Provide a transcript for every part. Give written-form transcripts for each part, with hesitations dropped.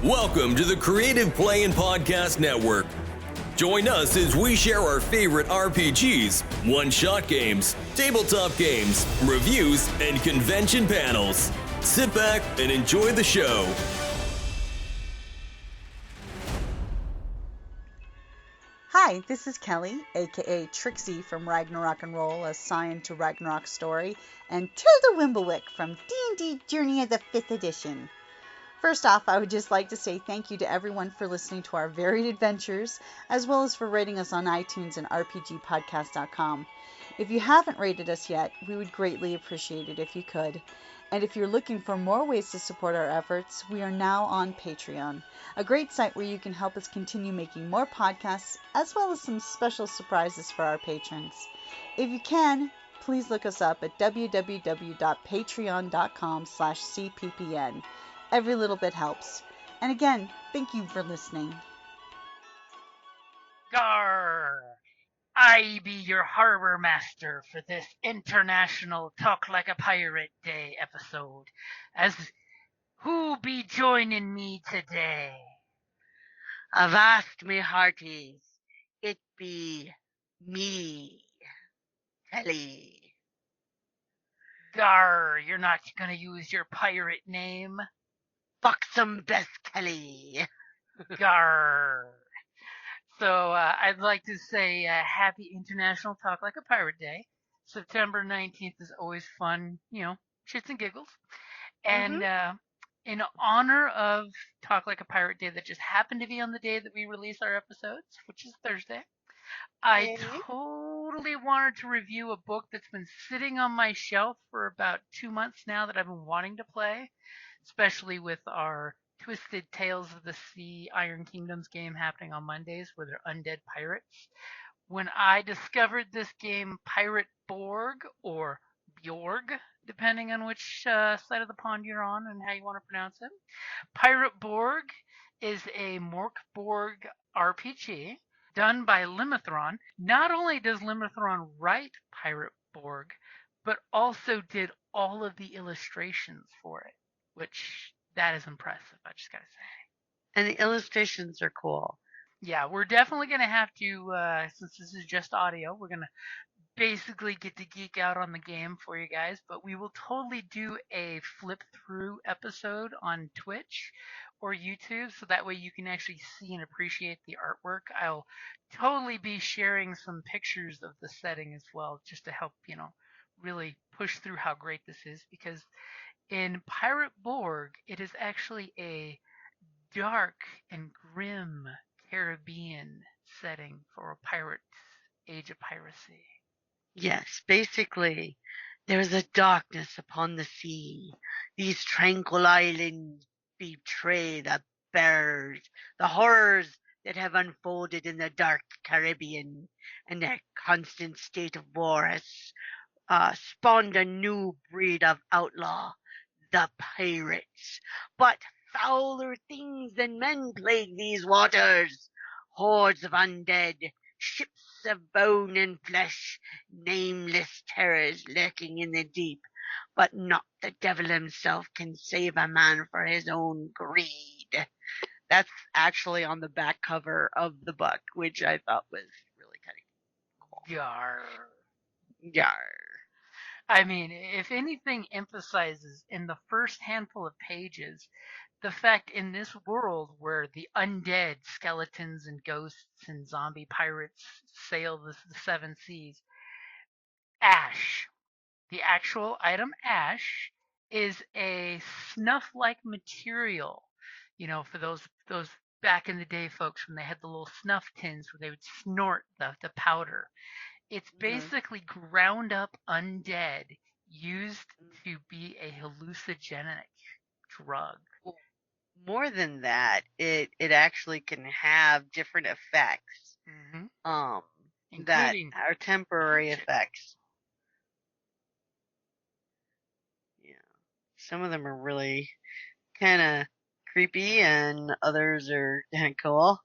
Welcome to the Creative Play and Podcast Network. Join us as we share our favorite RPGs, one-shot games, tabletop games, reviews, and convention panels. Sit back and enjoy the show. Hi, this is Kelly, aka Trixie from Ragnarok and Roll, assigned to Ragnarok Story, and Tilda Wimblewick from D&D Journey of the 5th Edition. First off, I would just like to say thank you to everyone for listening to our varied adventures, as well as for rating us on iTunes and rpgpodcast.com. If you haven't rated us yet, we would greatly appreciate it if you could. And if you're looking for more ways to support our efforts, we are now on Patreon, a great site where you can help us continue making more podcasts, as well as some special surprises for our patrons. If you can, please look us up at www.patreon.com/cppn. Every little bit helps. And again, thank you for listening. Gar! I be your harbor master for this International Talk Like a Pirate Day episode. As who be joining me today? Avast me hearties, it be me, Kelly. Gar, you're not gonna use your pirate name? Buxom Beth Kelly. Gar. So I'd like to say happy International Talk Like a Pirate Day. September 19th is always fun, shits and giggles. And in honor of Talk Like a Pirate Day that just happened to be on the day that we release our episodes, which is Thursday, I totally wanted to review a book that's been sitting on my shelf for about 2 months now that I've been wanting to play, especially with our Twisted Tales of the Sea Iron Kingdoms game happening on Mondays where they're undead pirates. When I discovered this game, Pirate Borg, or Bjorg, depending on which side of the pond you're on and how you want to pronounce it, Pirate Borg is a MÖRK Borg RPG done by Limithron. Not only does Limithron write Pirate Borg, but also did all of the illustrations for it, which that is impressive, I just gotta say. And the illustrations are cool. Yeah, we're definitely gonna have to, since this is just audio, we're gonna basically get to geek out on the game for you guys, but we will totally do a flip through episode on Twitch or YouTube, so that way you can actually see and appreciate the artwork. I'll totally be sharing some pictures of the setting as well, just to help, really push through how great this is, because in Pirate Borg, it is actually a dark and grim Caribbean setting for a pirate age of piracy. Yes, basically, there is a darkness upon the sea. These tranquil islands betray the bears, the horrors that have unfolded in the dark Caribbean, and their constant state of war has spawned a new breed of outlaw, the pirates. But fouler things than men plague these waters. Hordes of undead, ships of bone and flesh, nameless terrors lurking in the deep. But not the devil himself can save a man for his own greed. That's actually on the back cover of the book, which I thought was really kind of cool. Yar. Yar. I mean, if anything emphasizes in the first handful of pages the fact in this world where the undead skeletons and ghosts and zombie pirates sail the seven seas, ash, the actual item ash, is a snuff-like material. For those back in the day folks when they had the little snuff tins where they would snort the powder. It's basically ground up undead used to be a hallucinogenic drug. More than that, it actually can have different effects. That are temporary effects. Yeah. Some of them are really kind of creepy and others are kind of cool.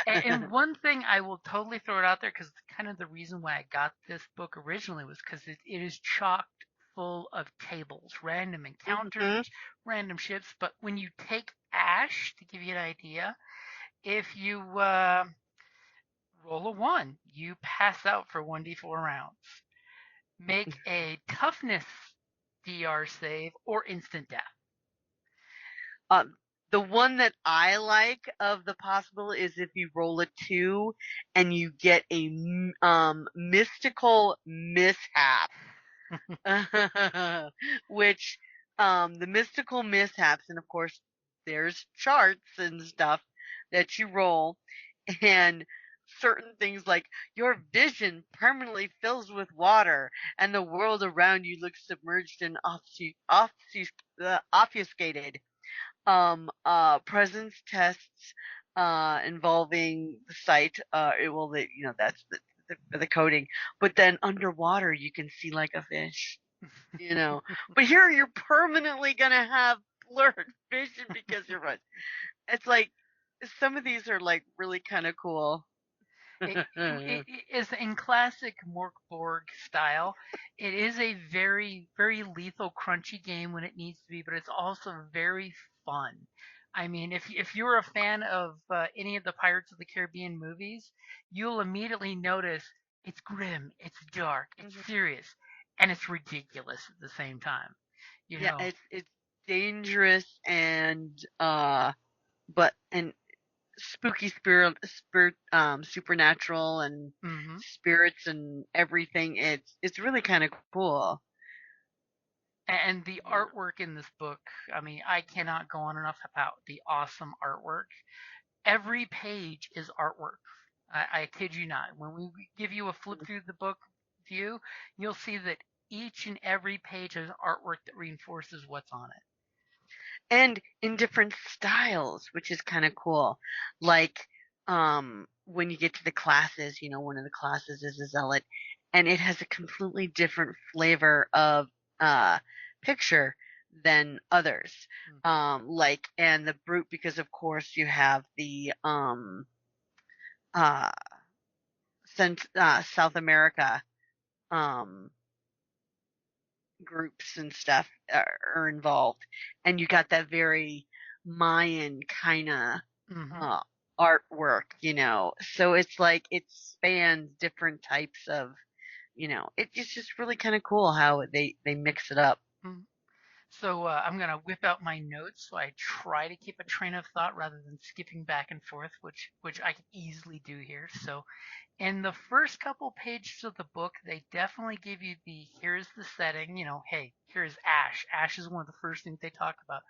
And one thing I will totally throw it out there, because kind of the reason why I got this book originally was because it is chocked full of tables, random encounters, random ships. But when you take Ash, to give you an idea, if you roll a 1, you pass out for 1d4 rounds. Make a toughness DR save or instant death. The one that I like of the possible is if you roll a 2 and you get a mystical mishap, which the mystical mishaps, and of course there's charts and stuff that you roll, and certain things like your vision permanently fills with water and the world around you looks submerged and obfuscated. Presence tests involving the site. That's the coding. But then underwater, you can see like a fish. But here you're permanently gonna have blurred vision because you're right. It's like some of these are like really kind of cool. It is in classic MÖRK Borg style. It is a very, very lethal, crunchy game when it needs to be, but it's also very fun. I mean, if you're a fan of any of the Pirates of the Caribbean movies, you'll immediately notice it's grim, it's dark, it's serious, and it's ridiculous at the same time. Yeah, it's dangerous and but spooky supernatural and spirits and everything. It's really kind of cool. And the artwork in this book, I mean, I cannot go on enough about the awesome artwork. Every page is artwork. I kid you not. When we give you a flip through the book view, you'll see that each and every page has artwork that reinforces what's on it. And in different styles, which is kind of cool. Like when you get to the classes, one of the classes is a zealot, and it has a completely different flavor of picture than others. And the brute, because of course you have the South America groups and stuff are involved, and you got that very Mayan kind of artwork, so it's like it spans different types of, it's just really kind of cool how they mix it up. So I'm going to whip out my notes so I try to keep a train of thought rather than skipping back and forth, which I can easily do here. So in the first couple pages of the book, they definitely give you here's the setting, hey, here's Ash. Ash is one of the first things they talk about,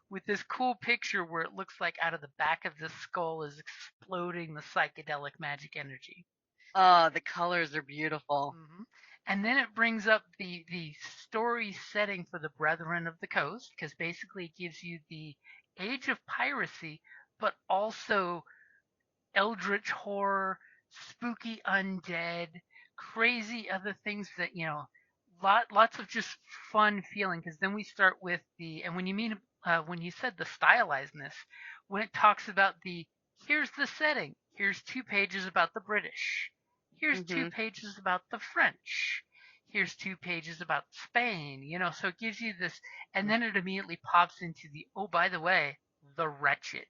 with this cool picture where it looks like out of the back of the skull is exploding the psychedelic magic energy. The colors are beautiful. And then it brings up the story setting for the Brethren of the Coast, because basically it gives you the age of piracy, but also eldritch horror, spooky undead, crazy other things that, lots of just fun feeling. Because then we start with and when you said the stylizedness, when it talks about here's the setting, here's 2 pages about the British. Here's 2 pages about the French. Here's 2 pages about Spain. So it gives you this, and then it immediately pops into oh, by the way, the wretched.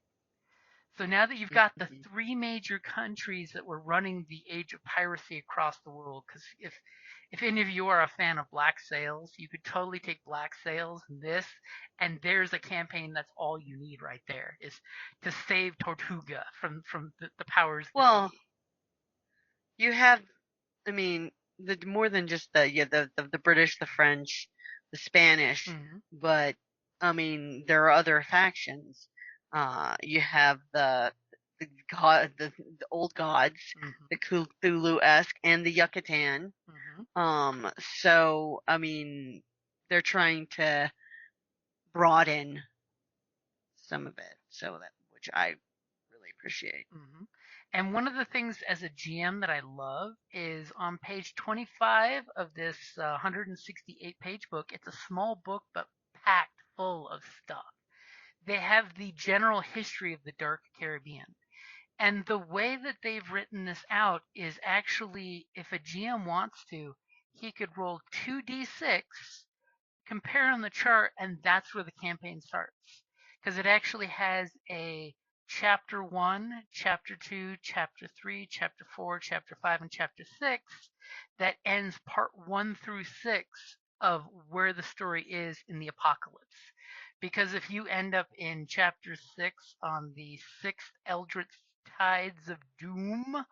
So now that you've got the 3 major countries that were running the age of piracy across the world, because if any of you are a fan of Black Sails, you could totally take Black Sails and there's a campaign that's all you need right there, is to save Tortuga from the powers. Well, you have, I mean, more than just the British, the French, the Spanish, but I mean there are other factions. You have the old gods, the Cthulhu-esque, and the Yucatan. So I mean they're trying to broaden some of it, which I really appreciate. And one of the things as a GM that I love is on page 25 of this 168-page book. It's a small book, but packed full of stuff. They have the general history of the Dark Caribbean. And the way that they've written this out is actually, if a GM wants to, he could roll 2d6 compare on the chart, and that's where the campaign starts. Because it actually has a chapter 1, chapter 2, chapter 3, chapter 4, chapter 5, and chapter 6 that ends part 1 through 6 of where the story is in the apocalypse. Because if you end up in chapter 6 on the sixth Eldritch Tides of Doom,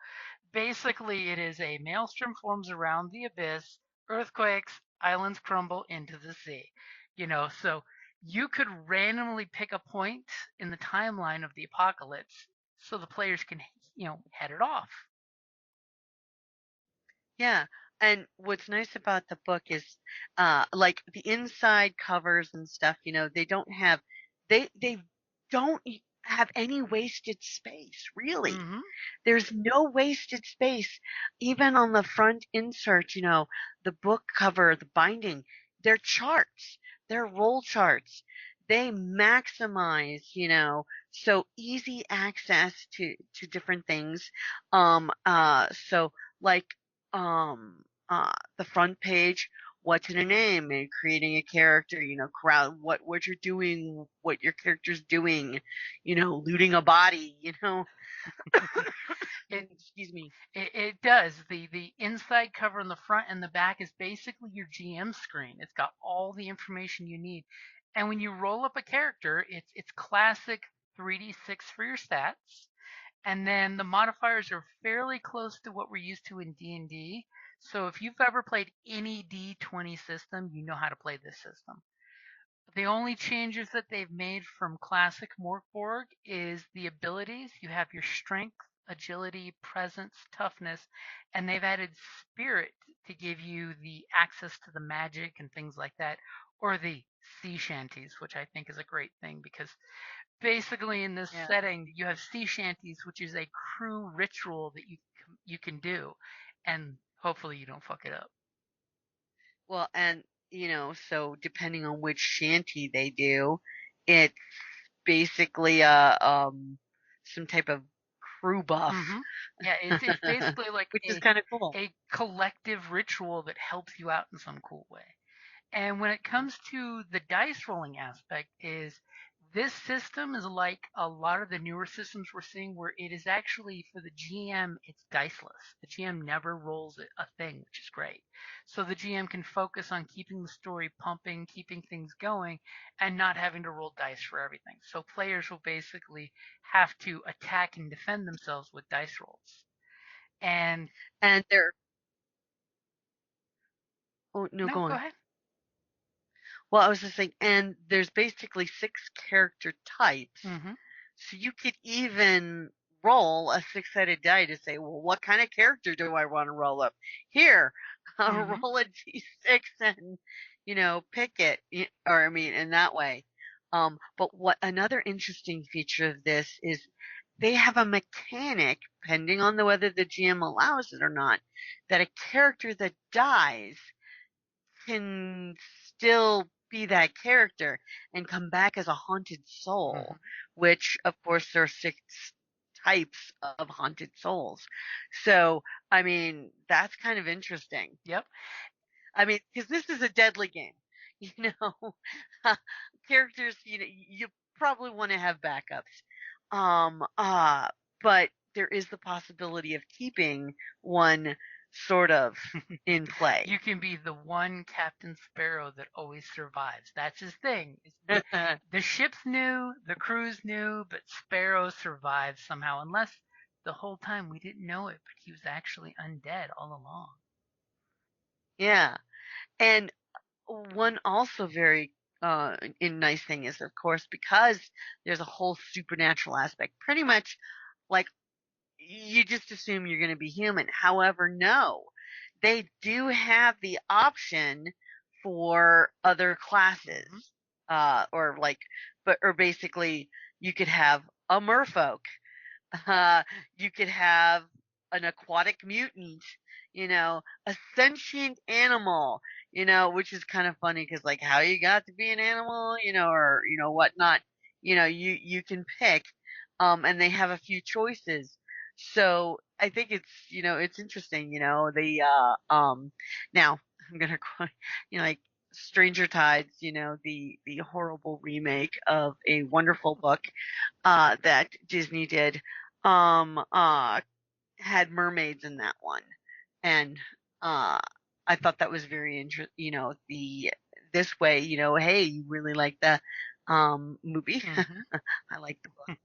basically it is a maelstrom forms around the abyss, earthquakes, islands crumble into the sea. So you could randomly pick a point in the timeline of the apocalypse so the players can, head it off. Yeah. And what's nice about the book is, like the inside covers and stuff, they don't have, they don't have any wasted space, really. Mm-hmm. There's no wasted space. Even on the front insert, the book cover, the binding, they're charts. They're roll charts. They maximize, so easy access to different things. So like, the front page, what's in a name and creating a character, crowd, what you're doing, what your character's doing, looting a body, excuse me. It does. The inside cover on the front and the back is basically your GM screen. It's got all the information you need. And when you roll up a character, it's classic 3d6 for your stats. And then the modifiers are fairly close to what we're used to in D&D. So if you've ever played any D20 system, you know how to play this system. The only changes that they've made from classic MÖRK Borg is the abilities. You have your strength, agility, presence, toughness, and they've added spirit to give you the access to the magic and things like that, or the sea shanties, which I think is a great thing because basically in this setting you have sea shanties, which is a crew ritual that you can do, and hopefully you don't fuck it up. Well, and so depending on which shanty they do, it's basically some type of crew buff. Mm-hmm. Yeah, it's basically like which is kind of cool. A collective ritual that helps you out in some cool way. And when it comes to the dice rolling aspect, is this system is like a lot of the newer systems we're seeing where it is actually for the GM, it's diceless. The GM never rolls a thing, which is great. So the GM can focus on keeping the story pumping, keeping things going, and not having to roll dice for everything. So players will basically have to attack and defend themselves with dice rolls. And they're oh no, go ahead. Well, I was just saying, and there's basically 6 character types. Mm-hmm. So you could even roll a 6-sided die to say, well, what kind of character do I want to roll up? Here, roll a d6 and, pick it, in that way. But what another interesting feature of this is they have a mechanic, depending on whether the GM allows it or not, that a character that dies can still be that character and come back as a haunted soul, which of course there are 6 types of haunted souls. So, that's kind of interesting. Yep. Because this is a deadly game, characters, you probably want to have backups. But there is the possibility of keeping one sort of in play. You can be the one Captain Sparrow that always survives. That's his thing. The ship's new, the crew's new, but Sparrow survives somehow, unless the whole time we didn't know it, but he was actually undead all along. Yeah. And one also very nice thing is, of course, because there's a whole supernatural aspect, pretty much like you just assume you're going to be human. However, no, they do have the option for other classes, or basically you could have a merfolk, you could have an aquatic mutant, a sentient animal, which is kind of funny because like how you got to be an animal, or whatnot, you can pick, and they have a few choices. So I think it's, it's interesting, now I'm going to, like Stranger Tides, the horrible remake of a wonderful book that Disney did, had mermaids in that one, and I thought that was very interesting. This way, hey, you really like the movie? I like the book.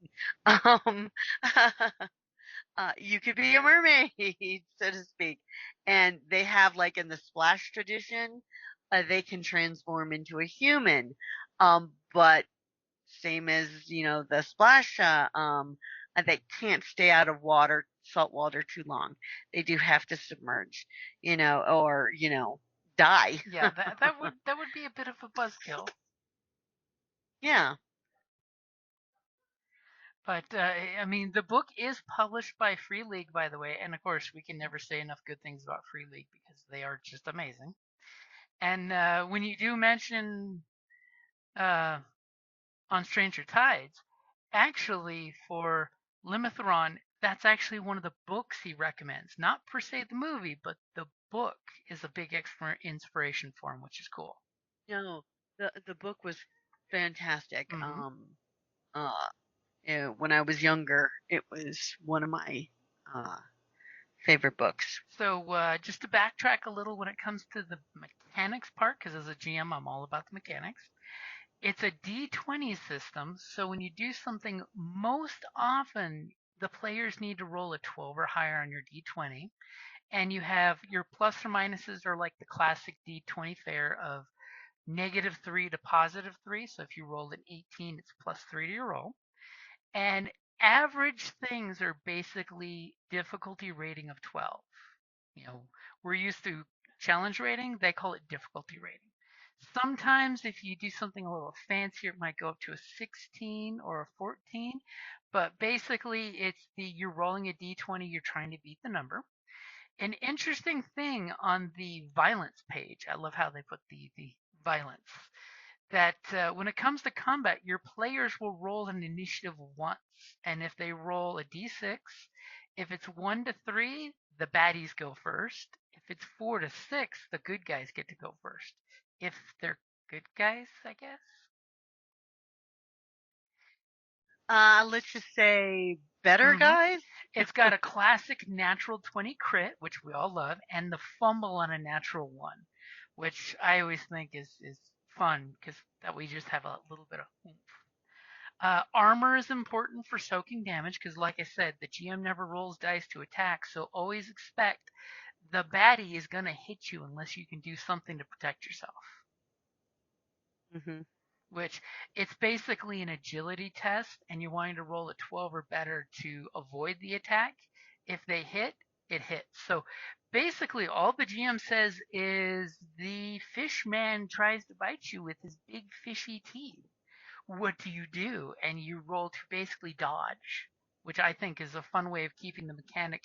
You could be a mermaid, so to speak. And they have, like, in the Splash tradition, they can transform into a human. But same as, the Splash, they can't stay out of salt water too long. They do have to submerge, or, die. Yeah, that would be a bit of a buzzkill. Yeah. But I mean, the book is published by Free League, by the way, and of course, we can never say enough good things about Free League because they are just amazing. And when you do mention on Stranger Tides, actually for Limithron, that's actually one of the books he recommends. Not per se the movie, but the book is a big inspiration for him, which is cool. No, the book was fantastic. When I was younger, it was one of my favorite books. So just to backtrack a little when it comes to the mechanics part, because as a GM, I'm all about the mechanics. It's a D20 system, so when you do something, most often the players need to roll a 12 or higher on your D20, and you have your plus or minuses are like the classic D20 fare of -3 to +3. So if you roll an 18, it's +3 to your roll. And average things are basically difficulty rating of 12. We're used to challenge rating, they call it difficulty rating. Sometimes if you do something a little fancier, it might go up to a 16 or a 14, but basically you're rolling a d20, you're trying to beat the number. An interesting thing on the violence page, I love how they put the violence, that when it comes to combat, your players will roll an initiative once, and if they roll a d6, if it's 1 to 3, the baddies go first. If it's 4 to 6, the good guys get to go first. If they're good guys, I guess. Let's just say better guys. It's got a classic natural 20 crit, which we all love, and the fumble on a natural 1, which I always think is fun because that we just have a little bit of oomph. Armor is important for soaking damage because, like I said, the GM never rolls dice to attack, so always expect the baddie is going to hit you unless you can do something to protect yourself. Which it's basically an agility test, and you're wanting to roll a 12 or better to avoid the attack. If they hit, it hits. So basically, all the GM says is the fish man tries to bite you with his big fishy teeth. What do? And you roll to basically dodge, which I think is a fun way of keeping the mechanic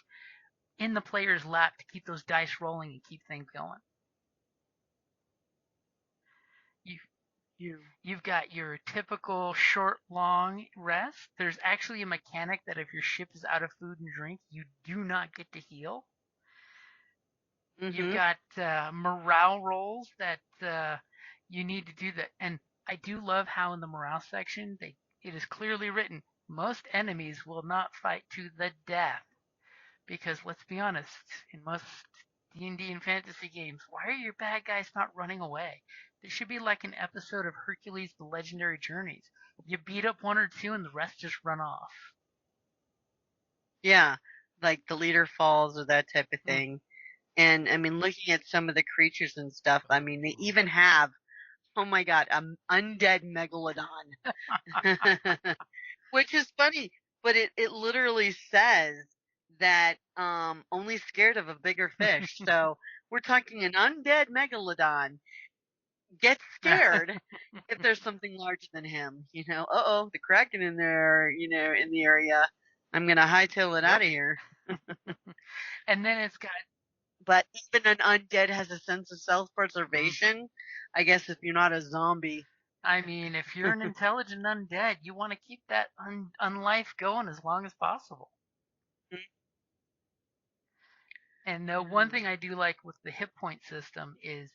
in the player's lap to keep those dice rolling and keep things going. You've got your typical short, long rest. There's actually a mechanic that if your ship is out of food and drink, you do not get to heal. You've got morale rolls that you need to do that. And I do love how in the morale section, it is clearly written, most enemies will not fight to the death. Because let's be honest, in most D&D and fantasy games, why are your bad guys not running away? There should be like an episode of Hercules: The Legendary Journeys. You beat up one or two and the rest just run off. Yeah, like the leader falls or that type of thing. And I mean, looking at some of the creatures and stuff, I mean, they even have, oh my god, an undead megalodon. Which is funny, but it literally says that only scared of a bigger fish. So we're talking an undead megalodon gets scared if there's something larger than him. The Kraken in there, in the area. I'm going to hightail it out of here. And then it's got... But even an undead has a sense of self-preservation. I guess if you're not a zombie. I mean, if you're an intelligent undead, you want to keep that unlife going as long as possible. And one thing I do like with the hit point system is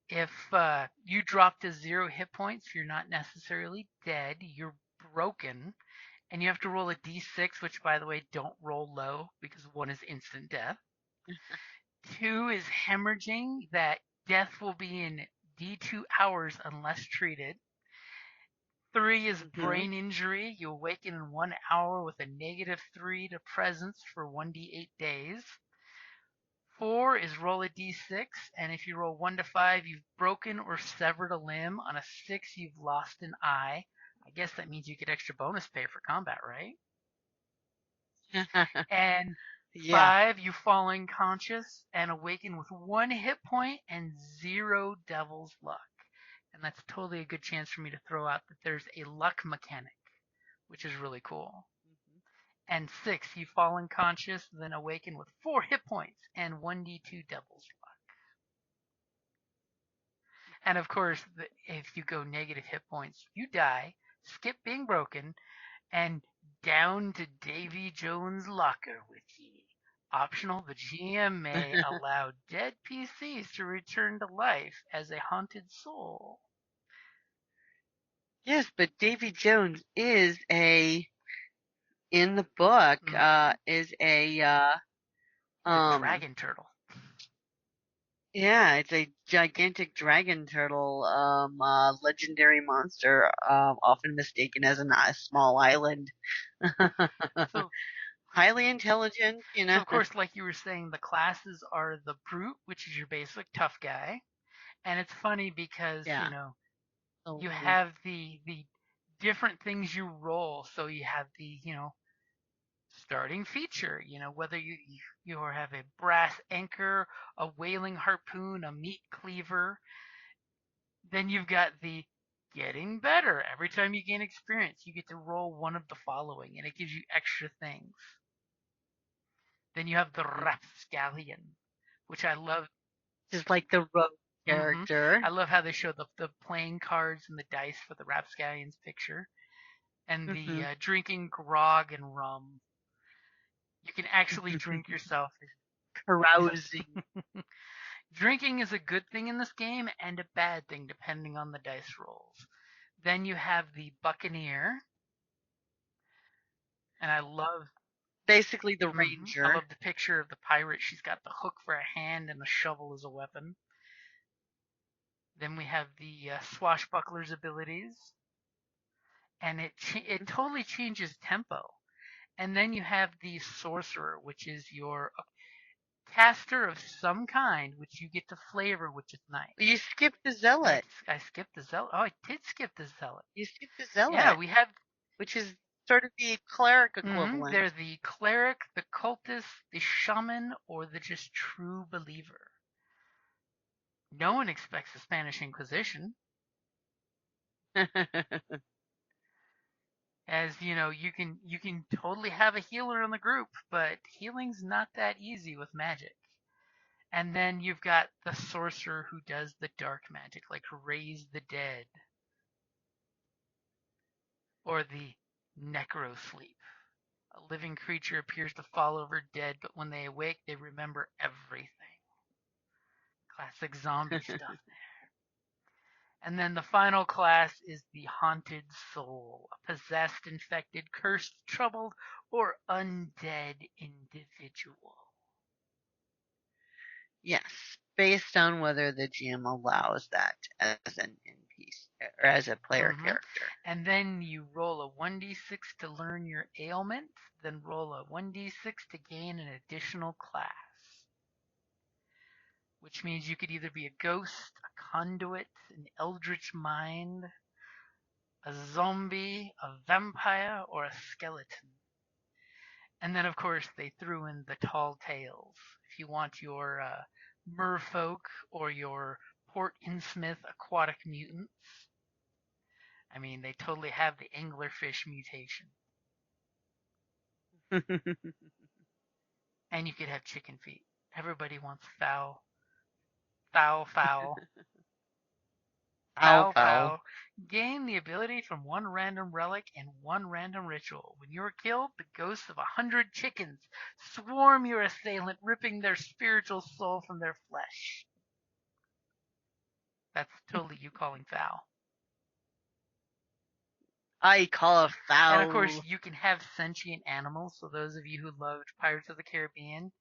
If you drop to 0 hit points, you're not necessarily dead. You're broken, and you have to roll a d6, which, by the way, don't roll low because 1 is instant death. 2 is hemorrhaging, that death will be in D2 hours unless treated. 3 is brain injury. You awaken in 1 hour with a -3 to presence for 1d8 days. 4 is roll a d6, and if you roll 1 to 5, you've broken or severed a limb. On a 6, you've lost an eye. I guess that means you get extra bonus pay for combat, right? And Yeah. 5, you fall unconscious and awaken with 1 hit point and 0 devil's luck. And that's totally a good chance for me to throw out that there's a luck mechanic, which is really cool. And 6, you fall unconscious, then awaken with 4 hit points and 1d2 devil's luck. And of course, if you go negative hit points, you die, skip being broken, and down to Davy Jones' locker with ye. Optional, the GM may allow dead PCs to return to life as a haunted soul. Yes, but Davy Jones is in the book, is a dragon turtle. Yeah, it's a gigantic dragon turtle, legendary monster, often mistaken as a small island. So, highly intelligent, you know. So of course, like you were saying, the classes are the brute, which is your basic tough guy, and it's funny because you know you have the different things you roll. So you have the starting feature, whether you have a brass anchor, a whaling harpoon, a meat cleaver. Then you've got the getting better. Every time you gain experience, you get to roll one of the following, and it gives you extra things. Then you have the rapscallion, which I love. Just like the rogue character. I love how they show the playing cards and the dice for the rapscallion's picture, and the drinking grog and rum. You can actually drink yourself. Carousing. Drinking is a good thing in this game and a bad thing depending on the dice rolls. Then you have the buccaneer, and I love basically the ranger. I love the picture of the pirate. She's got the hook for a hand and the shovel as a weapon. Then we have the swashbuckler's abilities, and it totally changes tempo. And then you have the sorcerer, which is your caster of some kind, which you get to flavor, which is nice. You skipped the zealot. I skipped the zealot. Oh, I did skip the zealot. You skipped the zealot. Yeah, we have, which is sort of the cleric equivalent. They're the cleric, the cultist, the shaman, or the just true believer. No one expects the Spanish Inquisition. As you know, you can totally have a healer in the group, but healing's not that easy with magic. And then you've got the sorcerer who does the dark magic, like raise the dead, or the necrosleep. A living creature appears to fall over dead, but when they awake, they remember everything. Classic zombie stuff there. And then the final class is the haunted soul, a possessed, infected, cursed, troubled, or undead individual. Yes, based on whether the GM allows that as an NPC or as a player character. And then you roll a 1d6 to learn your ailment, then roll a 1d6 to gain an additional class. Which means you could either be a ghost, a conduit, an eldritch mind, a zombie, a vampire, or a skeleton. And then, of course, they threw in the tall tales. If you want your merfolk or your Port Innsmouth aquatic mutants, I mean, they totally have the anglerfish mutation. And you could have chicken feet. Everybody wants foul. Foul. Gain the ability from one random relic and one random ritual. When you are killed, the ghosts of 100 chickens swarm your assailant, ripping their spiritual soul from their flesh. That's totally you calling foul. I call a foul. And of course, you can have sentient animals. So those of you who loved Pirates of the Caribbean,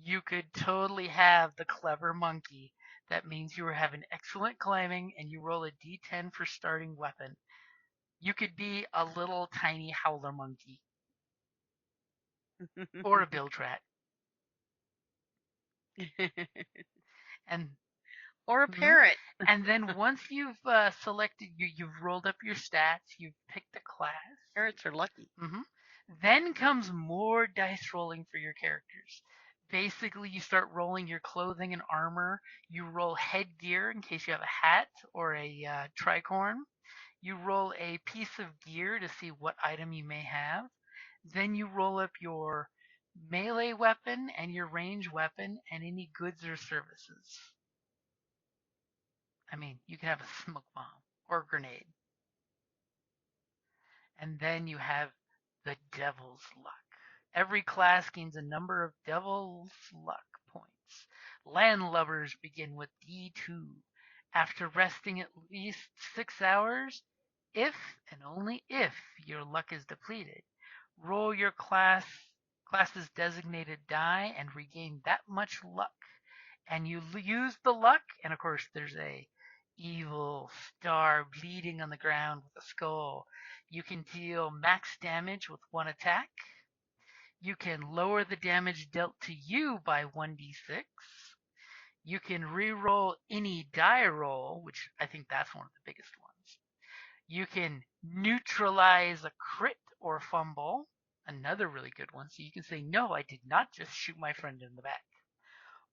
you could totally have the clever monkey. That means you were having excellent climbing, and you roll a d10 for starting weapon. You could be a little tiny howler monkey or a biltrat. And or a parrot. And then once you've selected, you've rolled up your stats, you've picked a class. Parrots are lucky. Then comes more dice rolling for your characters. Basically, you start rolling your clothing and armor. You roll headgear in case you have a hat or a tricorn. You roll a piece of gear to see what item you may have. Then you roll up your melee weapon and your range weapon and any goods or services. I mean, you can have a smoke bomb or a grenade. And then you have the Devil's Luck. Every class gains a number of Devil's Luck points. Landlubbers begin with D2. After resting at least 6 hours, if and only if your luck is depleted, roll your class's designated die and regain that much luck. And you use the luck, and of course there's a evil star bleeding on the ground with a skull. You can deal max damage with one attack. You can lower the damage dealt to you by 1d6. You can re-roll any die roll, which I think that's one of the biggest ones. You can neutralize a crit or fumble, another really good one. So you can say, no, I did not just shoot my friend in the back.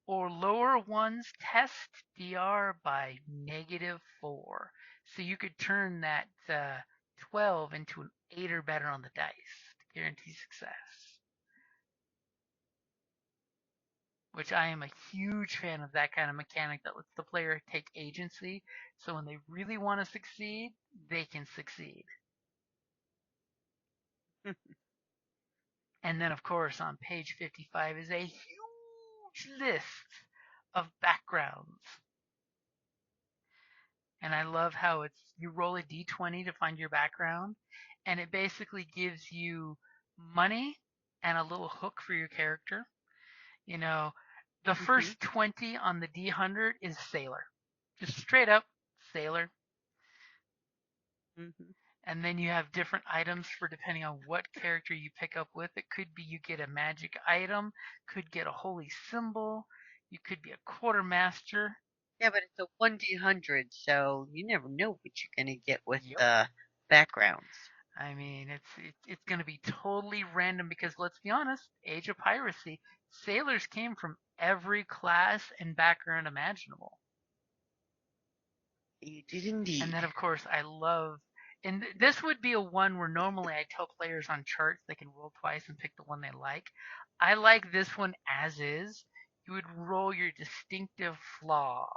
Or lower one's test DR by -4. So you could turn that 12 into an 8 or better on the dice to guarantee success. Which I am a huge fan of, that kind of mechanic that lets the player take agency. So when they really want to succeed, they can succeed. And then, of course, on page 55 is a huge list of backgrounds. And I love how you roll a d20 to find your background, and it basically gives you money and a little hook for your character. You know, the first 20 on the D100 is sailor. Just straight up sailor. And then you have different items for depending on what character you pick up with. It could be you get a magic item, could get a holy symbol, you could be a quartermaster. Yeah, but it's a 1d100, so you never know what you're going to get with the backgrounds. I mean, it's going to be totally random because, let's be honest, Age of Piracy, sailors came from every class and background imaginable. You did indeed. And then, of course, I love, and this would be a one where normally I tell players on charts they can roll twice and pick the one they like. I like this one as is. You would roll your distinctive flaw.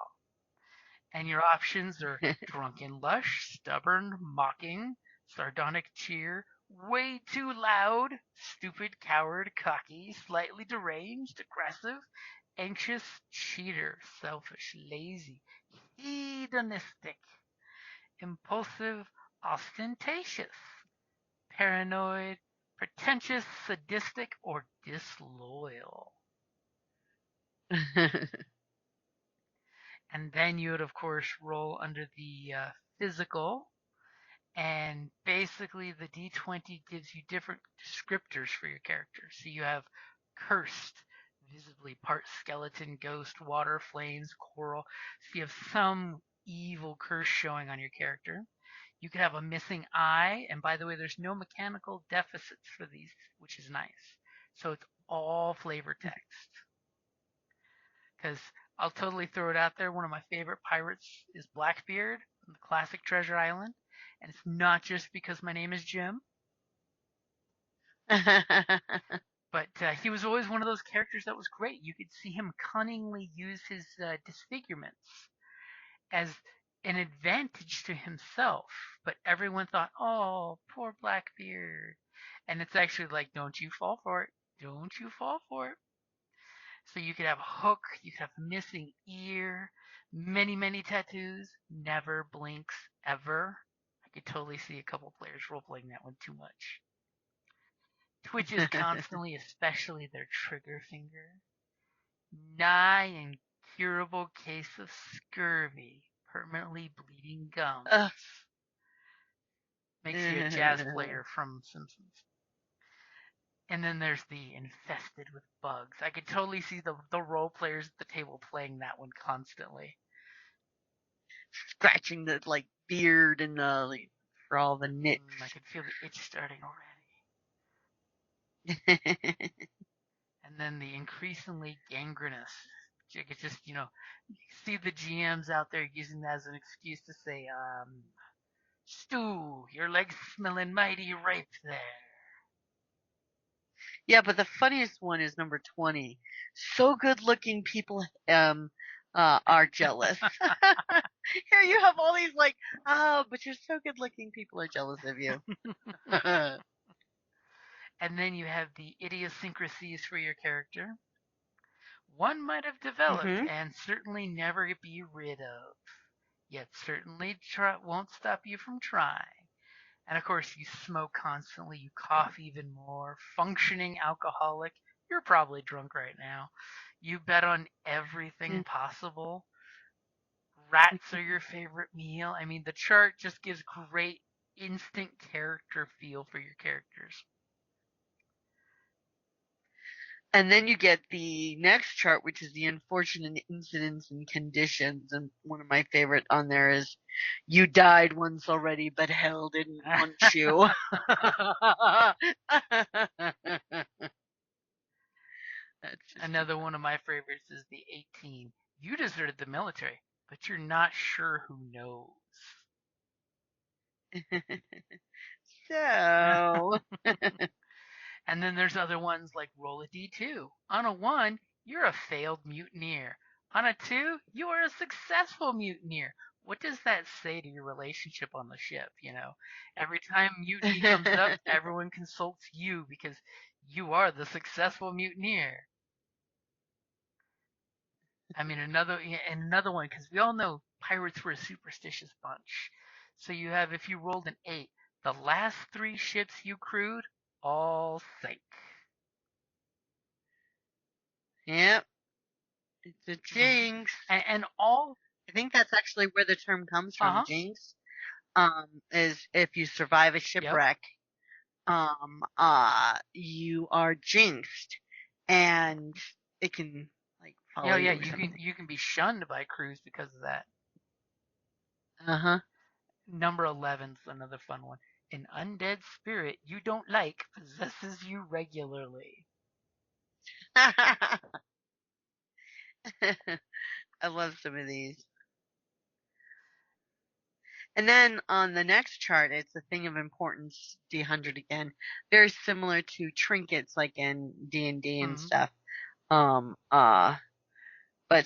And your options are drunken lush, stubborn, mocking, sardonic cheer, way too loud, stupid, coward, cocky, slightly deranged, aggressive, anxious, cheater, selfish, lazy, hedonistic, impulsive, ostentatious, paranoid, pretentious, sadistic, or disloyal. And then you would, of course, roll under the physical. And basically, the D20 gives you different descriptors for your character. So you have cursed, visibly part skeleton, ghost, water, flames, coral. So you have some evil curse showing on your character. You could have a missing eye. And by the way, there's no mechanical deficits for these, which is nice. So it's all flavor text. Because I'll totally throw it out there. One of my favorite pirates is Blackbeard from the classic Treasure Island. And it's not just because my name is Jim. But he was always one of those characters that was great. You could see him cunningly use his disfigurements as an advantage to himself. But everyone thought, oh, poor Blackbeard. And it's actually like, don't you fall for it. Don't you fall for it. So you could have a hook, you could have missing ear, many, many tattoos, never blinks ever. I could totally see a couple players role playing that one too much. Twitches constantly, especially their trigger finger. Nigh incurable case of scurvy, permanently bleeding gums. Makes you a jazz player from Simpsons. And then there's the infested with bugs. I could totally see the role players at the table playing that one constantly. Scratching the beard and for all the nits. I could feel the itch starting already. And then the increasingly gangrenous. You could just, you see the GMs out there using that as an excuse to say, Stu, your legs smelling mighty ripe there. Yeah, but the funniest one is number 20. So good looking people are jealous. Here you have all these but you're so good looking people are jealous of you. And then you have the idiosyncrasies for your character. One might have developed and certainly never be rid of, yet certainly won't stop you from trying. And of course, you smoke constantly, you cough even more, functioning alcoholic. You're probably drunk right now. You bet on everything possible. Rats are your favorite meal. I mean, the chart just gives great instant character feel for your characters. And then you get the next chart, which is the unfortunate incidents and conditions. And one of my favorite on there is, you died once already, but hell didn't want you. Another one of my favorites is the 18. You deserted the military, but you're not sure who knows. So. And then there's other ones like roll a d2. On a 1, you're a failed mutineer. On a 2, you are a successful mutineer. What does that say to your relationship on the ship, Every time mutiny comes up, everyone consults you because you are the successful mutineer. I mean, another one, because we all know pirates were a superstitious bunch. So you have, if you rolled an 8, the last 3 ships you crewed all sank. Yep. It's a jinx. And all. I think that's actually where the term comes from, jinx. Is if you survive a shipwreck, you are jinxed, and it can follow you. You can be shunned by crews because of that. Number 11's another fun one. An undead spirit you don't like possesses you regularly. I love some of these. And then on the next chart, it's a thing of importance, D100 again. Very similar to trinkets like in D&D and stuff. But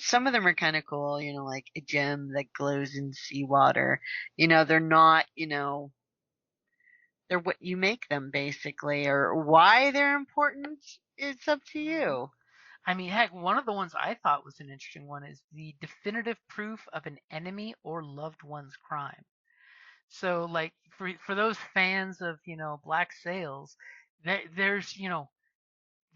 some of them are kind of cool, like a gem that glows in seawater. They're not, they're what you make them, basically. Or why they're important, it's up to you. I mean, heck, one of the ones I thought was an interesting one is the definitive proof of an enemy or loved one's crime. So, for those fans of, Black Sails, there's,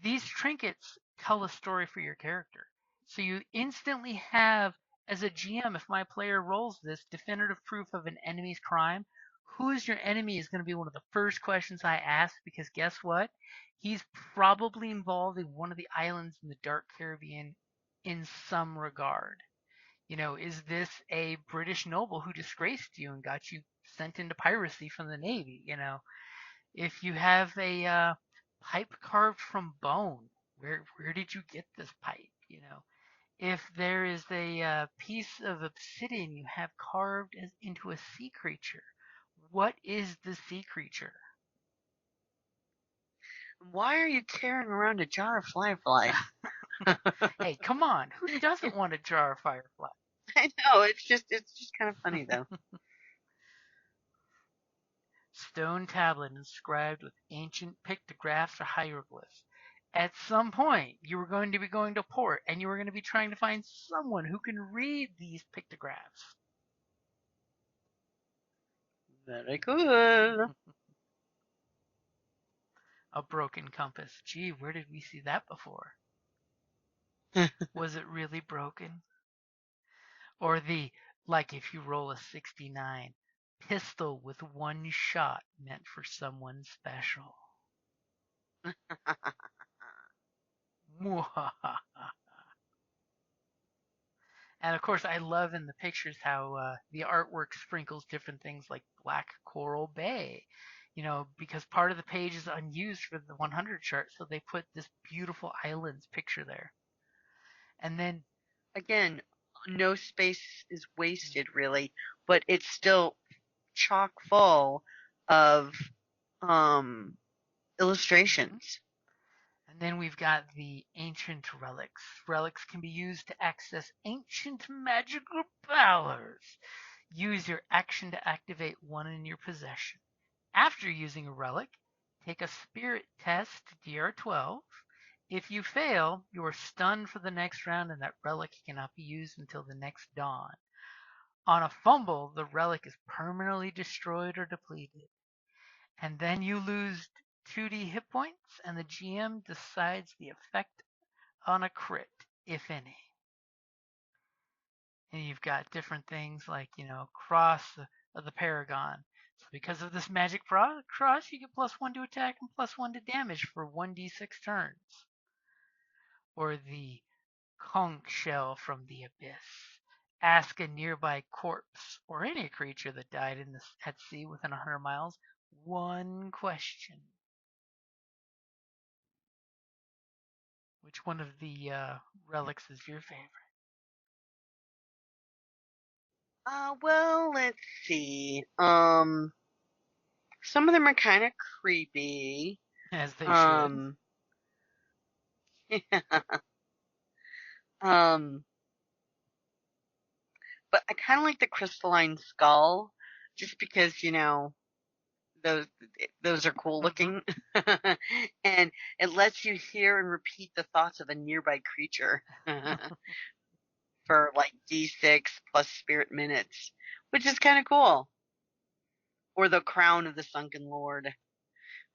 these trinkets tell a story for your character. So you instantly have, as a GM, if my player rolls this definitive proof of an enemy's crime, who is your enemy is going to be one of the first questions I ask, because guess what? He's probably involved in one of the islands in the Dark Caribbean in some regard. Is this a British noble who disgraced you and got you sent into piracy from the Navy? If you have a pipe carved from bone, where did you get this pipe? If there is a piece of obsidian you have carved into a sea creature, what is the sea creature? Why are you carrying around a jar of firefly? Hey, come on. Who doesn't want a jar of firefly? I know, it's just kind of funny though. Stone tablet inscribed with ancient pictographs or hieroglyphs. at some point you were going to be going to port and you were going to be trying to find someone who can read these pictographs. Very good. A broken compass. Gee, where did we see that before? Was it really broken? Or the, like if you roll a 69, pistol with one shot meant for someone special. And of course, I love in the pictures how the artwork sprinkles different things like Black Coral Bay, because part of the page is unused for the 100 chart, so they put this beautiful islands picture there. And then, again, no space is wasted really, but it's still chock full of illustrations. And then we've got the ancient relics. Relics can be used to access ancient magical powers. Use your action to activate one in your possession. After using a relic, take a spirit test, DR12. If you fail, you are stunned for the next round and that relic cannot be used until the next dawn. On a fumble, the relic is permanently destroyed or depleted. And then you lose 2d hit points, and the GM decides the effect on a crit, if any. And you've got different things like, cross of the Paragon. So because of this magic cross, you get +1 to attack and +1 to damage for 1d6 turns. Or the conch shell from the abyss. Ask a nearby corpse or any creature that died at sea within 100 miles one question. Which one of the relics is your favorite? Well, let's see. Some of them are kind of creepy. As they should. But I kind of like the crystalline skull, just because those are cool looking, and it lets you hear and repeat the thoughts of a nearby creature for like D6 plus spirit minutes, which is kind of cool. Or the crown of the sunken lord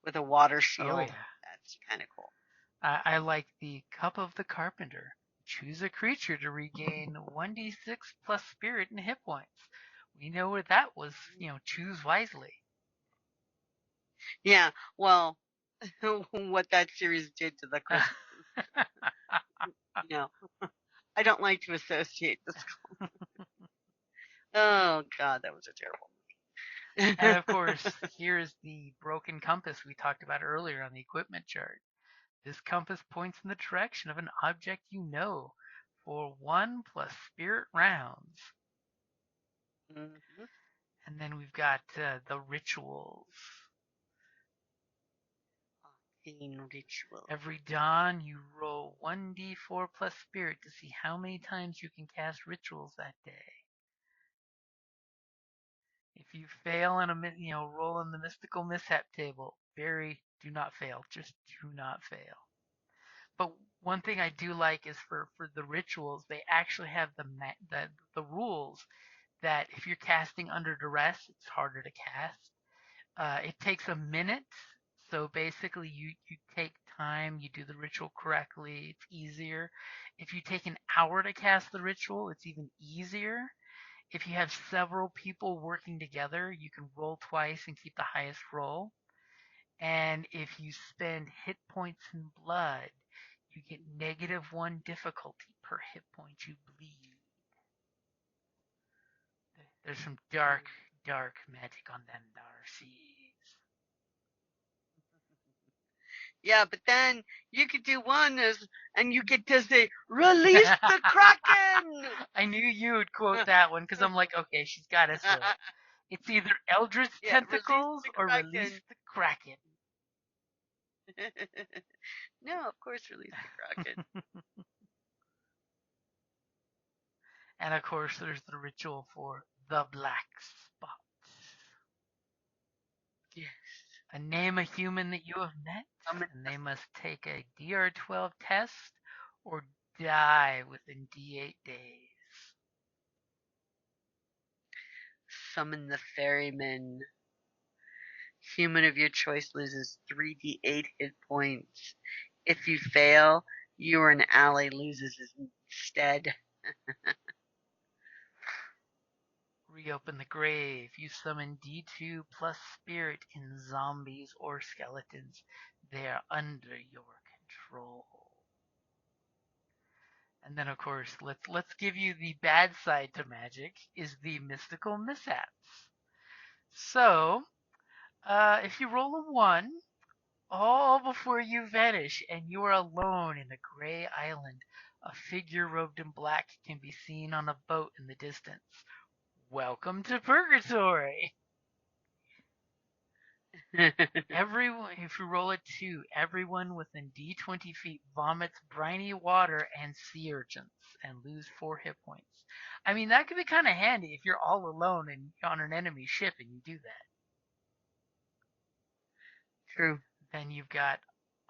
with a water shield. Oh, yeah. That's kind of cool. I like the Cup of the Carpenter. Choose a creature to regain 1d6 plus spirit and hit points. We know where that was, choose wisely. Yeah, well, what that series did to the crystals. I don't like to associate the skull. Oh, God, that was a terrible movie. And of course, here's the broken compass we talked about earlier on the equipment chart. This compass points in the direction of an object you know for 1 plus spirit rounds. Mm-hmm. And then we've got the rituals. Ritual. Every dawn, you roll 1d4 plus spirit to see how many times you can cast rituals that day. If you fail in roll in the mystical mishap table, do not fail. Just do not fail. But one thing I do like is for the rituals, they actually have the rules that if you're casting under duress, it's harder to cast. It takes a minute. So basically, you take time, you do the ritual correctly, it's easier. If you take an hour to cast the ritual, it's even easier. If you have several people working together, you can roll twice and keep the highest roll. And if you spend hit points in blood, you get -1 difficulty per hit point you bleed. There's some dark magic on them Darcies. Yeah, but then you could do one and you get to say, "Release the Kraken!" I knew you would quote that one because I'm like, okay, she's got to say it. It's either Eldritch Tentacles or Release the Kraken. No, of course, Release the Kraken. And of course, there's the ritual for the black spot. Yes. Name a human that you have met, and they must take a DR12 test or die within D8 days. Summon the ferryman. Human of your choice loses 3d8 hit points. If you fail, you or an ally loses instead. Reopen the grave. You summon D2 plus spirit in zombies or skeletons. They are under your control. And then, of course, let's give you the bad side to magic is the mystical mishaps. So, if you roll a 1, all before you vanish and you are alone in a gray island, a figure robed in black can be seen on a boat in the distance. Welcome to Purgatory! Everyone, if you roll a 2, everyone within D20 feet vomits briny water and sea urchins and lose 4 hit points. I mean, that could be kind of handy if you're all alone and on an enemy ship and you do that. True. Then you've got,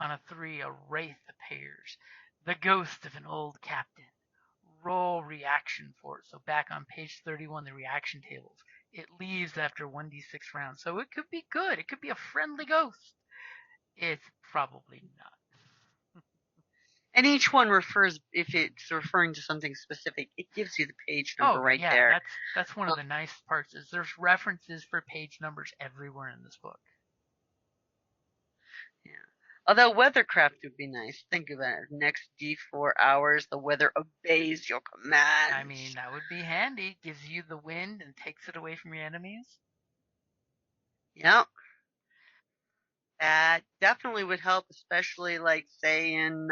on a 3, a wraith appears, the ghost of an old captain. Roll reaction for it. So back on page 31, the reaction tables. It leaves after 1d6 rounds. So it could be good. It could be a friendly ghost. It's probably not. And each one refers, if it's referring to something specific, it gives you the page number right yeah, there. That's one of the nice parts is there's references for page numbers everywhere in this book. Yeah. Although weathercraft would be nice. Think about it. Next D4 hours, the weather obeys your commands. I mean, that would be handy. Gives you the wind and takes it away from your enemies. Yep. That definitely would help, especially like say in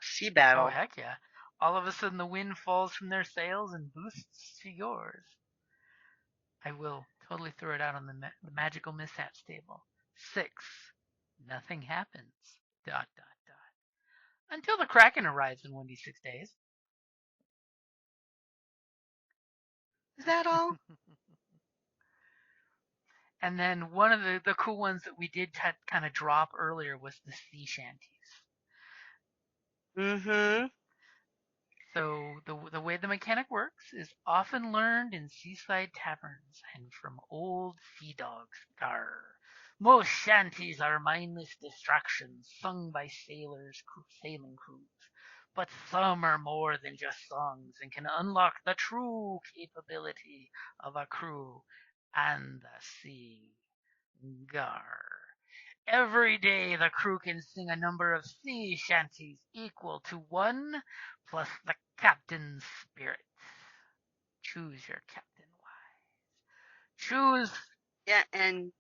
sea battle. Oh heck yeah. All of a sudden the wind falls from their sails and boosts to yours. I will totally throw it out on the magical mishaps table. 6. Nothing happens. ... Until the Kraken arrives in 1d6 days. Is that all? And then one of the cool ones that we did kind of drop earlier was the sea shanties. Mm-hmm. So the way the mechanic works is often learned in seaside taverns and from old sea dogs. Garr. Most shanties are mindless distractions sung by sailing crews, but some are more than just songs and can unlock the true capability of a crew and the sea. Gar. Every day the crew can sing a number of sea shanties equal to 1 plus the captain's spirit. Choose your captain wise. Choose. Yeah, and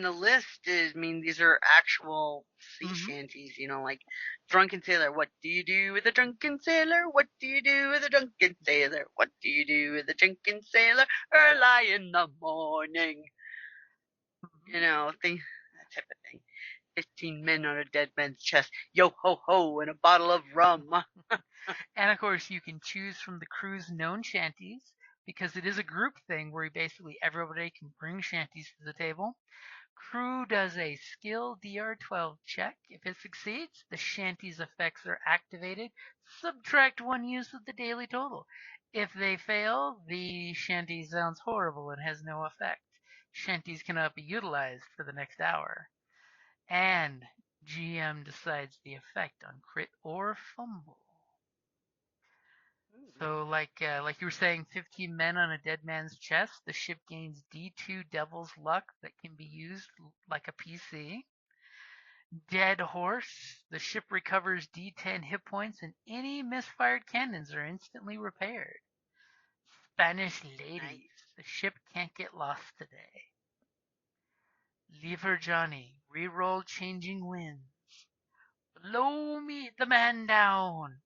the list is, I mean, these are actual sea shanties, like Drunken Sailor. What do you do with a drunken sailor? What do you do with a drunken sailor? What do you do with a drunken sailor? Early in the morning. That type of thing. 15 men on a dead man's chest. Yo ho ho, and a bottle of rum. And of course, you can choose from the crew's known shanties because it is a group thing where basically everybody can bring shanties to the table. Crew does a skill DR12 check. If it succeeds, the shanty's effects are activated. Subtract 1 use of the daily total. If they fail, the shanty sounds horrible and has no effect. Shanties cannot be utilized for the next hour. And GM decides the effect on crit or fumble. So, like you were saying, 15 men on a dead man's chest. The ship gains D2 Devil's Luck that can be used like a PC. Dead horse. The ship recovers D10 hit points, and any misfired cannons are instantly repaired. Spanish ladies. Nice. The ship can't get lost today. Leave her Johnny. Reroll changing winds. Blow me the man down.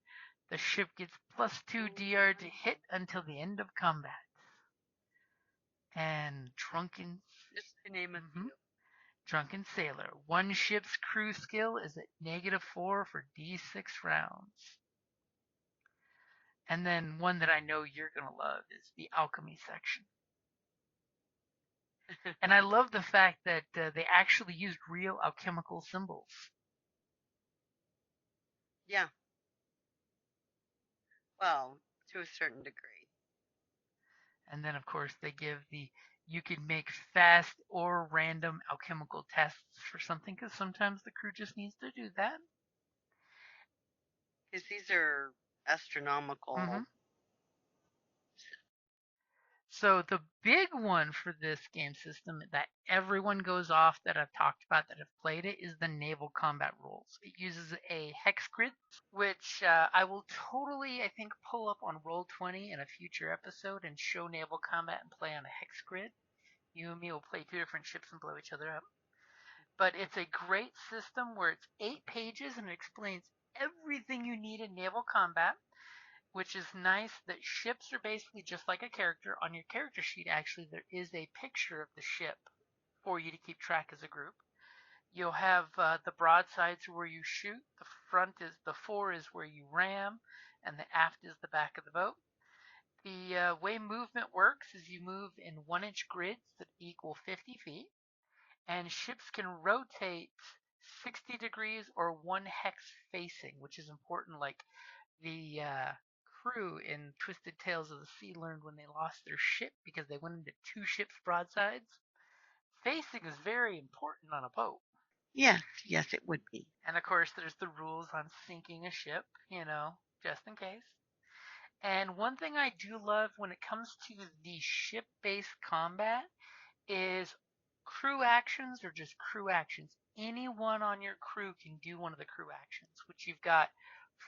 The ship gets +2 DR to hit until the end of combat. And Drunken... Just to name a few. Drunken Sailor. One ship's crew skill is at -4 for D6 rounds. And then one that I know you're going to love is the Alchemy section. And I love the fact that they actually used real alchemical symbols. Yeah. Well, to a certain degree. And then, of course, they give you can make fast or random alchemical tests for something because sometimes the crew just needs to do that. Because these are astronomical. Mm-hmm. So the big one for this game system that everyone goes off that I've talked about that have played it is the naval combat rules. It uses a hex grid, which I will totally, I think, pull up on Roll20 in a future episode and show naval combat and play on a hex grid. You and me will play two different ships and blow each other up. But it's a great system where it's 8 pages and it explains everything you need in naval combat, which is nice that ships are basically just like a character. On your character sheet, actually, there is a picture of the ship for you to keep track as a group. You'll have the broadsides where you shoot, the fore is where you ram, and the aft is the back of the boat. The way movement works is you move in 1-inch grids that equal 50 feet, and ships can rotate 60 degrees or 1 hex facing, which is important. Like the crew in Twisted Tales of the Sea learned when they lost their ship because they went into 2 ships' broadsides. Facing is very important on a boat. Yes, it would be. And of course, there's the rules on sinking a ship, just in case. And one thing I do love when it comes to the ship-based combat is crew actions or just crew actions. Anyone on your crew can do one of the crew actions, which you've got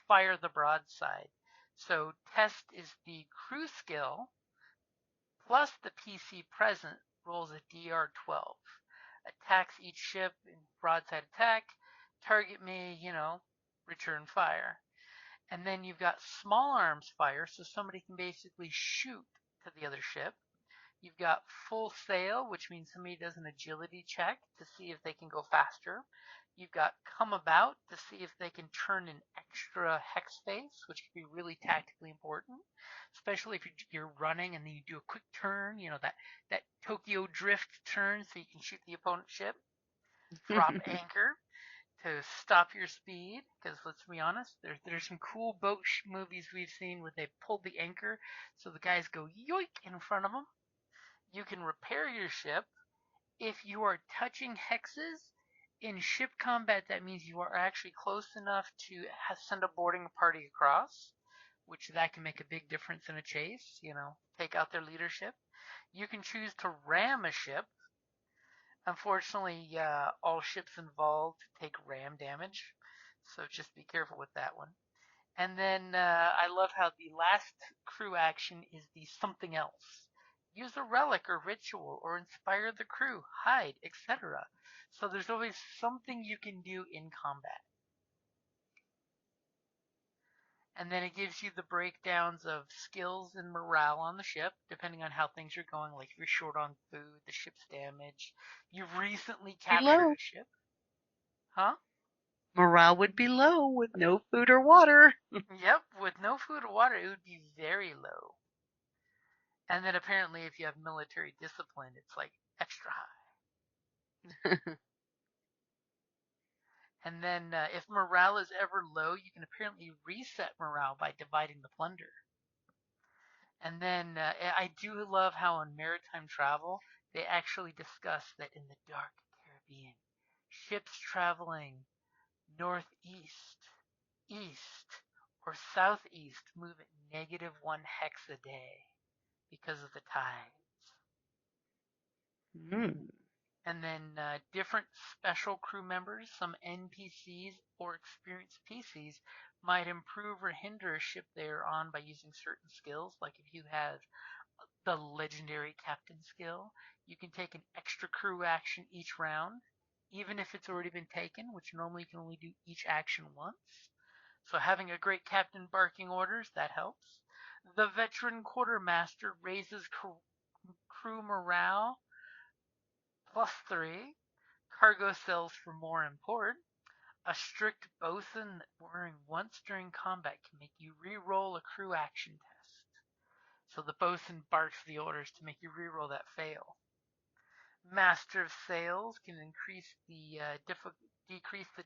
fire the broadside. So test is the crew skill plus the PC present rolls a DR12. Attacks each ship in broadside attack. Target may, return fire. And then you've got small arms fire, so somebody can basically shoot to the other ship. You've got full sail, which means somebody does an agility check to see if they can go faster. You've got come about to see if they can turn an extra hex space, which can be really tactically important, especially if you're running and then you do a quick turn, that Tokyo drift turn so you can shoot the opponent's ship. Drop anchor to stop your speed, because let's be honest, there's some cool boat movies we've seen where they pulled the anchor so the guys go yoink in front of them. You can repair your ship. If you are touching hexes in ship combat, that means you are actually close enough to send a boarding party across, which that can make a big difference in a chase, take out their leadership. You can choose to ram a ship. Unfortunately, all ships involved take ram damage, so just be careful with that one. And then I love how the last crew action is the something else. Use a relic or ritual or inspire the crew, hide, etc. So there's always something you can do in combat. And then it gives you the breakdowns of skills and morale on the ship, depending on how things are going. Like if you're short on food, the ship's damaged. You've recently captured a ship. Huh? Morale would be low with no food or water. Yep, with no food or water, it would be very low. And then apparently if you have military discipline, it's like extra high. And then if morale is ever low, you can apparently reset morale by dividing the plunder. And then I do love how on maritime travel, they actually discuss that in the dark Caribbean, ships traveling northeast, east, or southeast move at -1 hex a day because of the tides. And then different special crew members, some NPCs or experienced PCs, might improve or hinder a ship they are on by using certain skills. Like if you have the legendary captain skill, you can take an extra crew action each round, even if it's already been taken, which normally you can only do each action once. So having a great captain barking orders, that helps. The veteran quartermaster raises crew morale +3. Cargo cells for more import. A strict bosun wearing once during combat can make you re-roll a crew action test. So the bosun barks the orders to make you re-roll that fail. Master of Sails can decrease the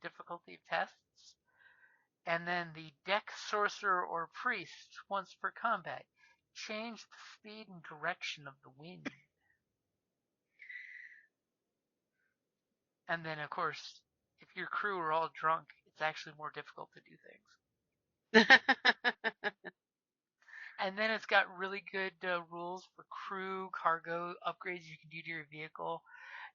difficulty of tests. And then the Deck Sorcerer or Priest, once per combat, change the speed and direction of the wind. And then, of course, if your crew are all drunk, it's actually more difficult to do things. And then it's got really good rules for crew, cargo, upgrades you can do to your vehicle.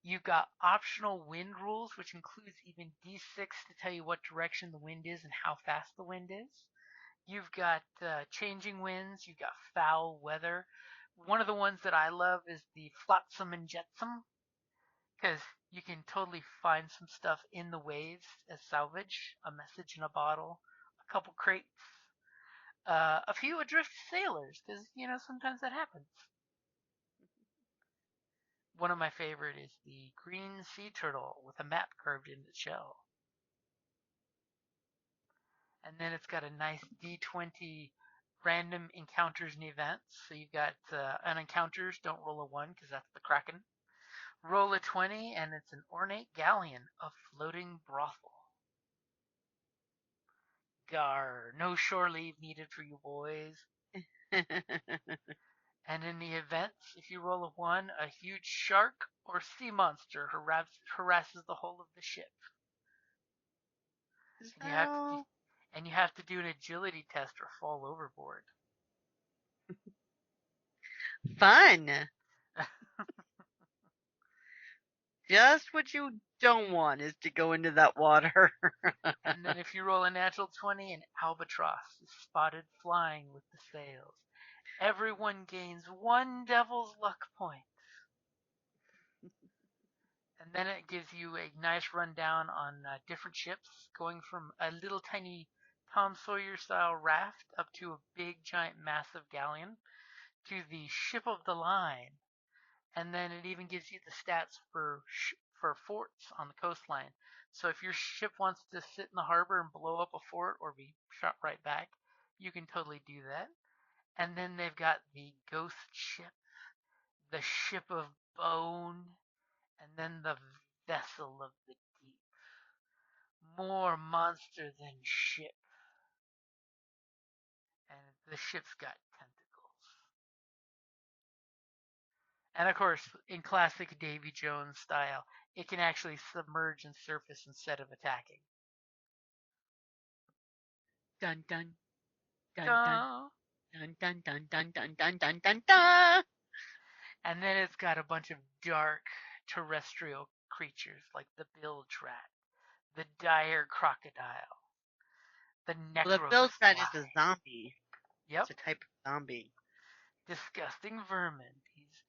You've got optional wind rules, which includes even D6 to tell you what direction the wind is and how fast the wind is. You've got changing winds. You've got foul weather. One of the ones that I love is the flotsam and jetsam, because you can totally find some stuff in the waves as salvage, a message in a bottle, a couple crates, a few adrift sailors, because sometimes that happens. One of my favorite is the green sea turtle with a map carved in its shell. And then it's got a nice D20 random encounters and events. So you've got an encounters, don't roll a 1 because that's the Kraken. Roll a 20 and it's an ornate galleon, a floating brothel. Gar, no shore leave needed for you boys. And in the events, if you roll a 1, a huge shark or sea monster harasses the whole of the ship. And you have to do an agility test or fall overboard. Fun. Just what you don't want is to go into that water. And then if you roll a natural 20, an albatross is spotted flying with the sails. Everyone gains 1 devil's luck point. And then it gives you a nice rundown on different ships, going from a little tiny Tom Sawyer style raft up to a big giant massive galleon to the ship of the line. And then it even gives you the stats for forts on the coastline. So if your ship wants to sit in the harbor and blow up a fort or be shot right back, you can totally do that. And then they've got the ghost ship, the ship of bone, and then the vessel of the deep. More monster than ship. And the ship's got tentacles. And of course, in classic Davy Jones style, it can actually submerge and surface instead of attacking. Dun dun dun Duh. dun dun dun dun dun dun dun dun dun. And then it's got a bunch of dark terrestrial creatures like the bilge rat, the dire crocodile, the Well, the bilge rat is necrofly. a zombie. Yep, It's a type of zombie. disgusting vermin. These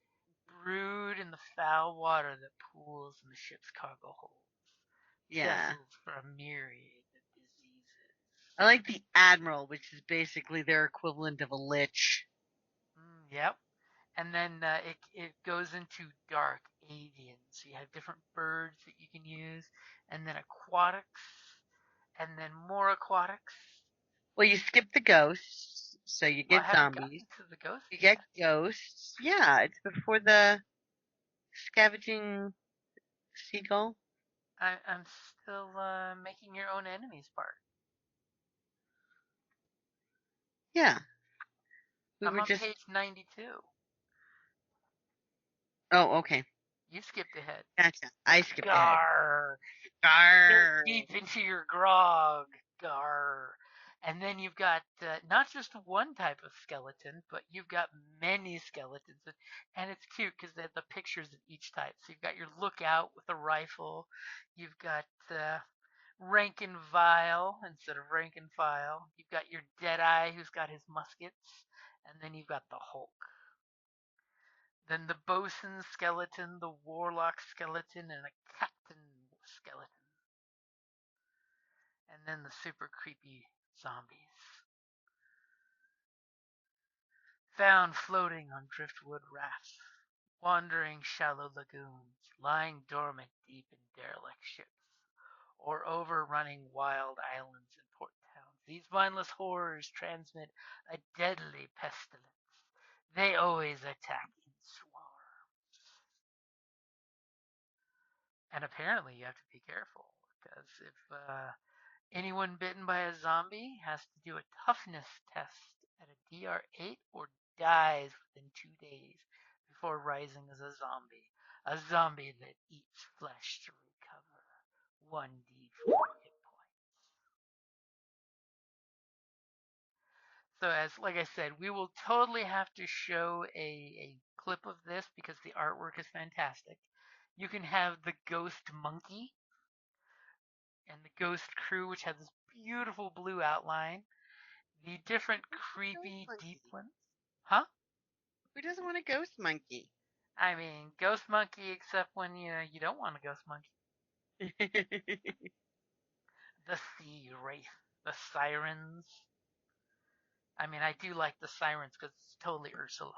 brood in the foul water that pools in the ship's cargo holds. Yeah. Vessels for a myriad of diseases. I like the admiral, which is basically their equivalent of a lich. Yep. And then it goes into dark avian. So you have different birds that you can use, and then aquatics, and then more aquatics. Well, you skip the ghosts, so you Well, I get haven't gotten zombies. to the ghosts You yet. get ghosts. Yeah, it's before the scavenging seagull. I'm still making your own enemies part. Yeah. I'm on page 92. Oh, okay. You skipped ahead. Gotcha. I skipped ahead. Gar. Garr. Deep into your grog. Gar. And then you've got not just one type of skeleton, but you've got many skeletons. And it's cute because they have the pictures of each type. So you've got your lookout with a rifle. You've got rank and file instead of rank and file. You've got your Deadeye who's got his muskets. And then you've got the Hulk. Then the bosun skeleton, the warlock skeleton, and a captain skeleton. And then the super creepy zombies. Found floating on driftwood rafts, wandering shallow lagoons, lying dormant deep in derelict ships, or overrunning wild islands and port towns. These mindless horrors transmit a deadly pestilence. They always attack in swarms. And apparently you have to be careful, because if anyone bitten by a zombie has to do a toughness test at a DR8 or dies within 2 days before rising as a zombie. A zombie that eats flesh to recover 1d4 hit points. So like I said, we will totally have to show a clip of this because the artwork is fantastic. You can have the ghost monkey and the ghost crew, which have this beautiful blue outline. The different creepy deep ones. Huh? Who doesn't want a ghost monkey? I mean, ghost monkey, except when you don't want a ghost monkey. The sea wraith, the sirens. I mean, I do like the sirens because it's totally Ursula.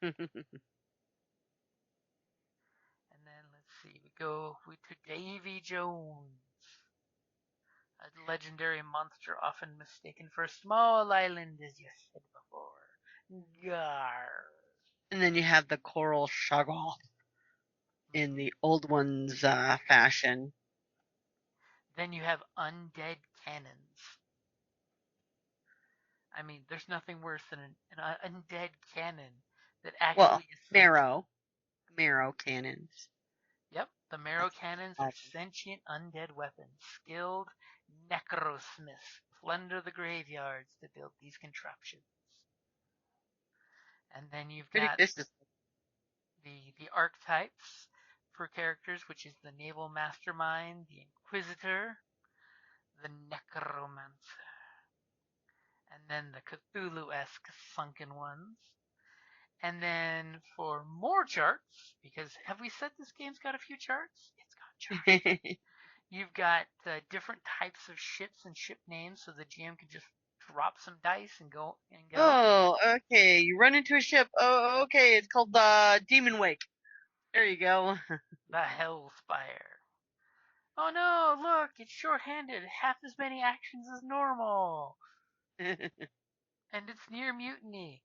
And then let's see, we go to Davy Jones, a legendary monster often mistaken for a small island, as you said before. Gar. And then you have the coral shoggoth in the old one's fashion. Then you have undead cannons. I mean, there's nothing worse than an undead cannon that actually is marrow cannons. Yep, the marrow cannons are sentient undead weapons. Skilled necrosmiths plunder the graveyards to build these contraptions. And then you've got the archetypes for characters, which is the naval mastermind, the inquisitor, the necromancer, and then the Cthulhu-esque sunken ones. And then for more charts, because have we said this game's got a few charts? It's got charts. You've got different types of ships and ship names, so the GM can just drop some dice and go. Oh, okay. You run into a ship. Oh, okay. It's called the Demon Wake. There you go. The Hellspire. Oh no, look, it's short-handed. Half as many actions as normal. And it's near mutiny.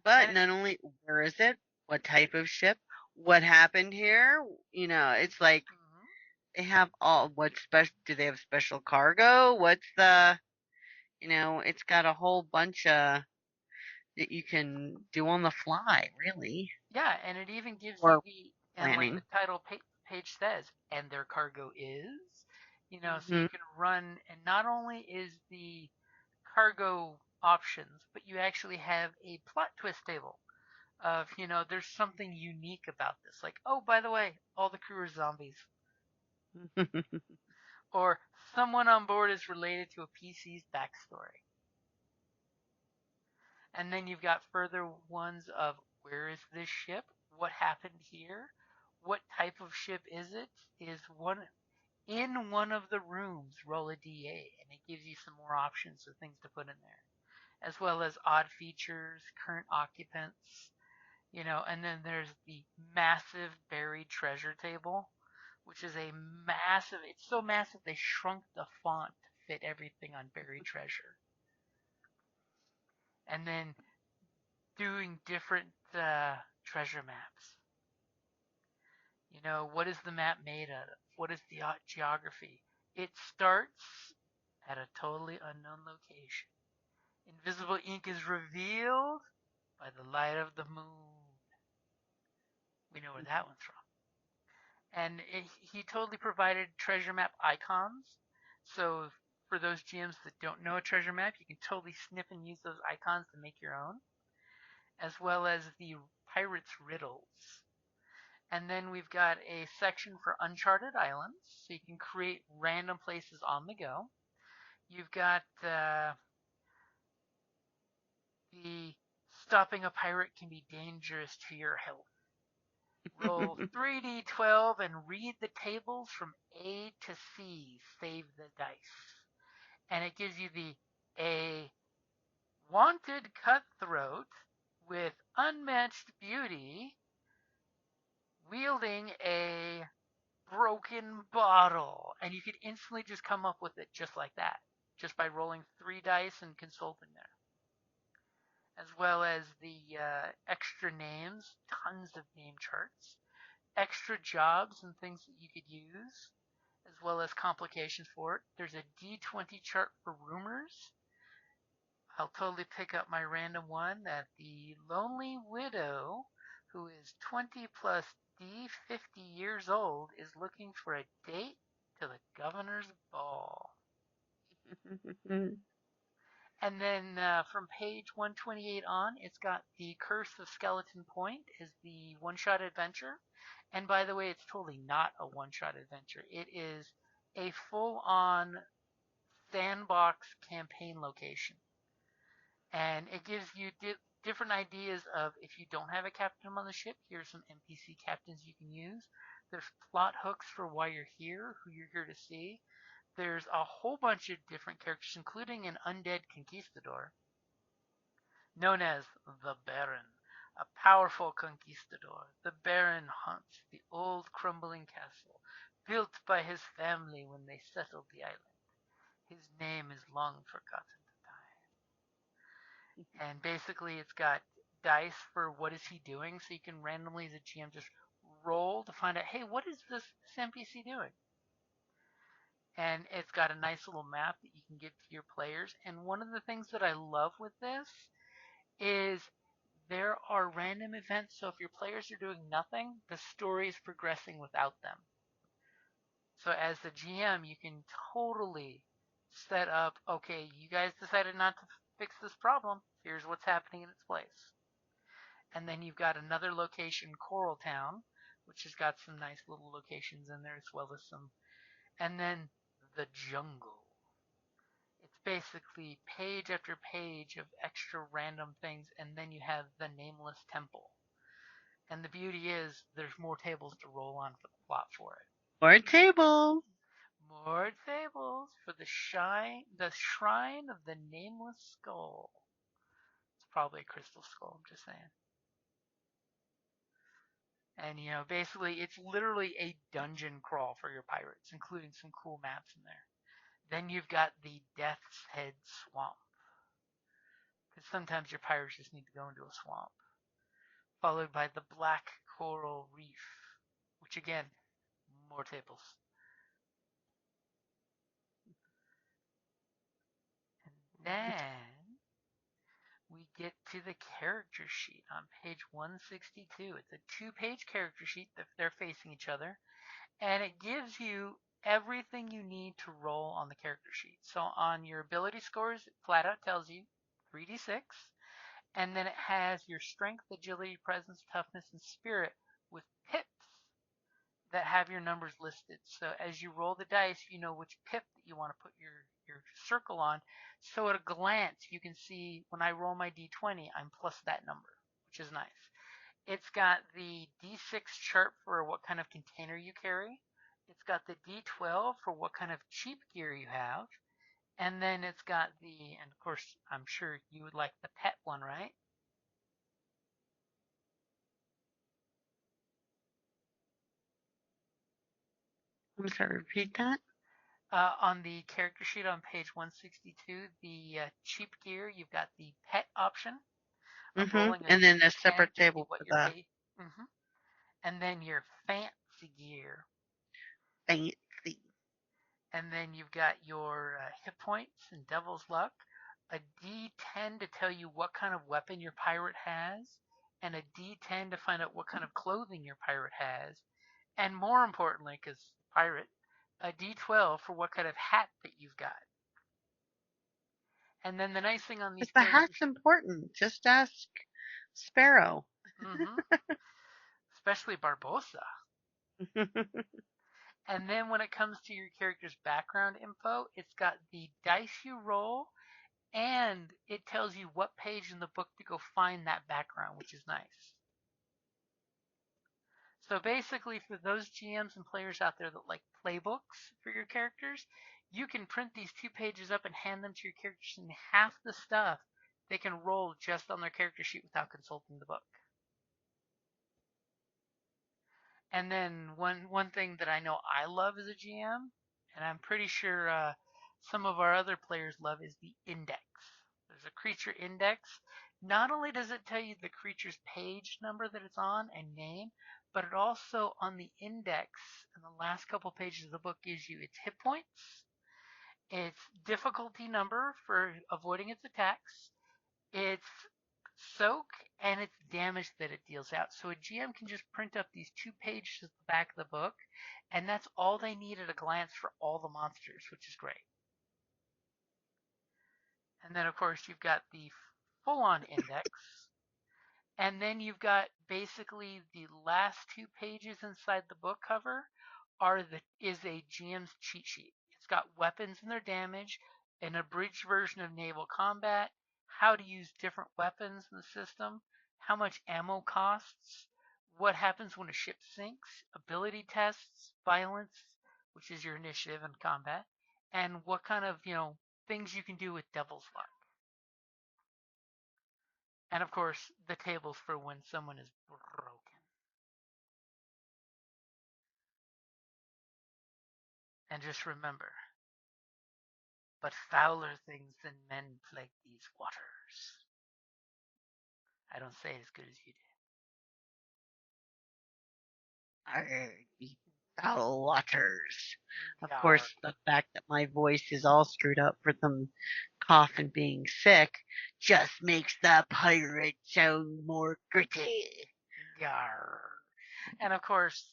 But not only, where is it? What type of ship? What happened here? It's like they have all, do they have special cargo? What's it's got a whole bunch that you can do on the fly, really. Yeah, and it even gives you and like the title page says, and their cargo is, so you can run, and not only is the cargo options, but you actually have a plot twist table of, there's something unique about this. Like, oh, by the way, all the crew are zombies. Or someone on board is related to a PC's backstory. And then you've got further ones of where is this ship? What happened here? What type of ship is it? Is one in one of the rooms, roll a D8, and it gives you some more options of things to put in there, as well as odd features, current occupants, and then there's the massive buried treasure table, which is it's so massive they shrunk the font to fit everything on buried treasure. And then doing different treasure maps. What is the map made out of? What is the geography? It starts at a totally unknown location. Invisible ink is revealed by the light of the moon. We know where that one's from. And he totally provided treasure map icons. So for those GMs that don't know a treasure map, you can totally snip and use those icons to make your own, as well as the pirates' riddles. And then we've got a section for uncharted islands, so you can create random places on the go. You've got the stopping a pirate can be dangerous to your health. Roll 3d12 and read the tables from A to C. Save the dice. And it gives you the A wanted cutthroat with unmatched beauty wielding a broken bottle. And you could instantly just come up with it just like that, just by rolling 3 dice and consulting there. As well as the extra names, tons of name charts. extra jobs and things that you could use, as well as complications for it. There's a D20 chart for rumors. I'll totally pick up my random one that the lonely widow, who is 20 plus D50 years old, is looking for a date to the governor's ball. And then from page 128 on, it's got the Curse of Skeleton Point is the one-shot adventure. And by the way, it's totally not a one-shot adventure. It is a full-on sandbox campaign location. And it gives you different ideas of if you don't have a captain on the ship, here's some NPC captains you can use. There's plot hooks for why you're here, who you're here to see. There's a whole bunch of different characters, including an undead conquistador known as the Baron, a powerful conquistador. The Baron haunts the old crumbling castle built by his family when they settled the island. His name is long forgotten to time. And basically it's got dice for what is he doing, so you can randomly as a GM just roll to find out, hey, what is this NPC doing? And it's got a nice little map that you can give to your players. And one of the things that I love with this is there are random events, so if your players are doing nothing, the story is progressing without them. So as the GM, you can totally set up, okay, you guys decided not to fix this problem, here's what's happening in its place. And then you've got another location, Coral Town, which has got some nice little locations in there as well as some. And then the jungle. It's basically page after page of extra random things, and then you have the nameless temple. And the beauty is there's more tables to roll on for the plot for it. More tables. More tables for the shrine of the nameless skull. It's probably a crystal skull, I'm just saying. And basically it's literally a dungeon crawl for your pirates, including some cool maps in there. Then you've got the Death's Head Swamp. Because sometimes your pirates just need to go into a swamp. Followed by the Black Coral Reef, which again, more tables. And then we get to the character sheet on page 162. It's a 2-page character sheet that they're facing each other. And it gives you everything you need to roll on the character sheet. So on your ability scores, it flat out tells you 3d6. And then it has your strength, agility, presence, toughness, and spirit with pips that have your numbers listed. So as you roll the dice, you know which pip that you want to put your circle on. So at a glance, you can see when I roll my d20, I'm plus that number, which is nice. It's got the d6 chart for what kind of container you carry. It's got the d12 for what kind of cheap gear you have. And then it's got and of course, I'm sure you would like the pet one, right? I'm sorry, repeat that. On the character sheet on page 162, the cheap gear, you've got the pet option. And then a separate table for that. And then your fancy gear. Fancy. And then you've got your hit points and devil's luck, a D10 to tell you what kind of weapon your pirate has, and a D10 to find out what kind of clothing your pirate has, and more importantly, because pirate, a D12 for what kind of hat that you've got. And then the nice thing on these the hat's important. Just ask Sparrow. Especially Barbossa. And then when it comes to your character's background info, it's got the dice you roll, and it tells you what page in the book to go find that background, which is nice. So basically, for those GMs and players out there that like playbooks for your characters, you can print these 2 pages up and hand them to your characters, and half the stuff they can roll just on their character sheet without consulting the book. And then one thing that I know I love as a GM, and I'm pretty sure some of our other players love, is the index. There's a creature index. Not only does it tell you the creature's page number that it's on and name, but it also, on the index, in the last couple pages of the book, gives you its hit points, its difficulty number for avoiding its attacks, its soak, and its damage that it deals out. So a GM can just print up these 2 pages at the back of the book, and that's all they need at a glance for all the monsters, which is great. And then, of course, you've got the full-on index. And then you've got basically the last 2 pages inside the book cover is a GM's cheat sheet. It's got weapons and their damage, an abridged version of naval combat, how to use different weapons in the system, how much ammo costs, what happens when a ship sinks, ability tests, violence, which is your initiative in combat, and what kind of, things you can do with Devil's Luck. And of course, the tables for when someone is broken. And just remember, but fouler things than men plague these waters. I don't say it as good as you Foul waters. did. Of course, the fact that my voice is all screwed up from cough and being sick just makes the pirate sound more gritty. Yar. And of course,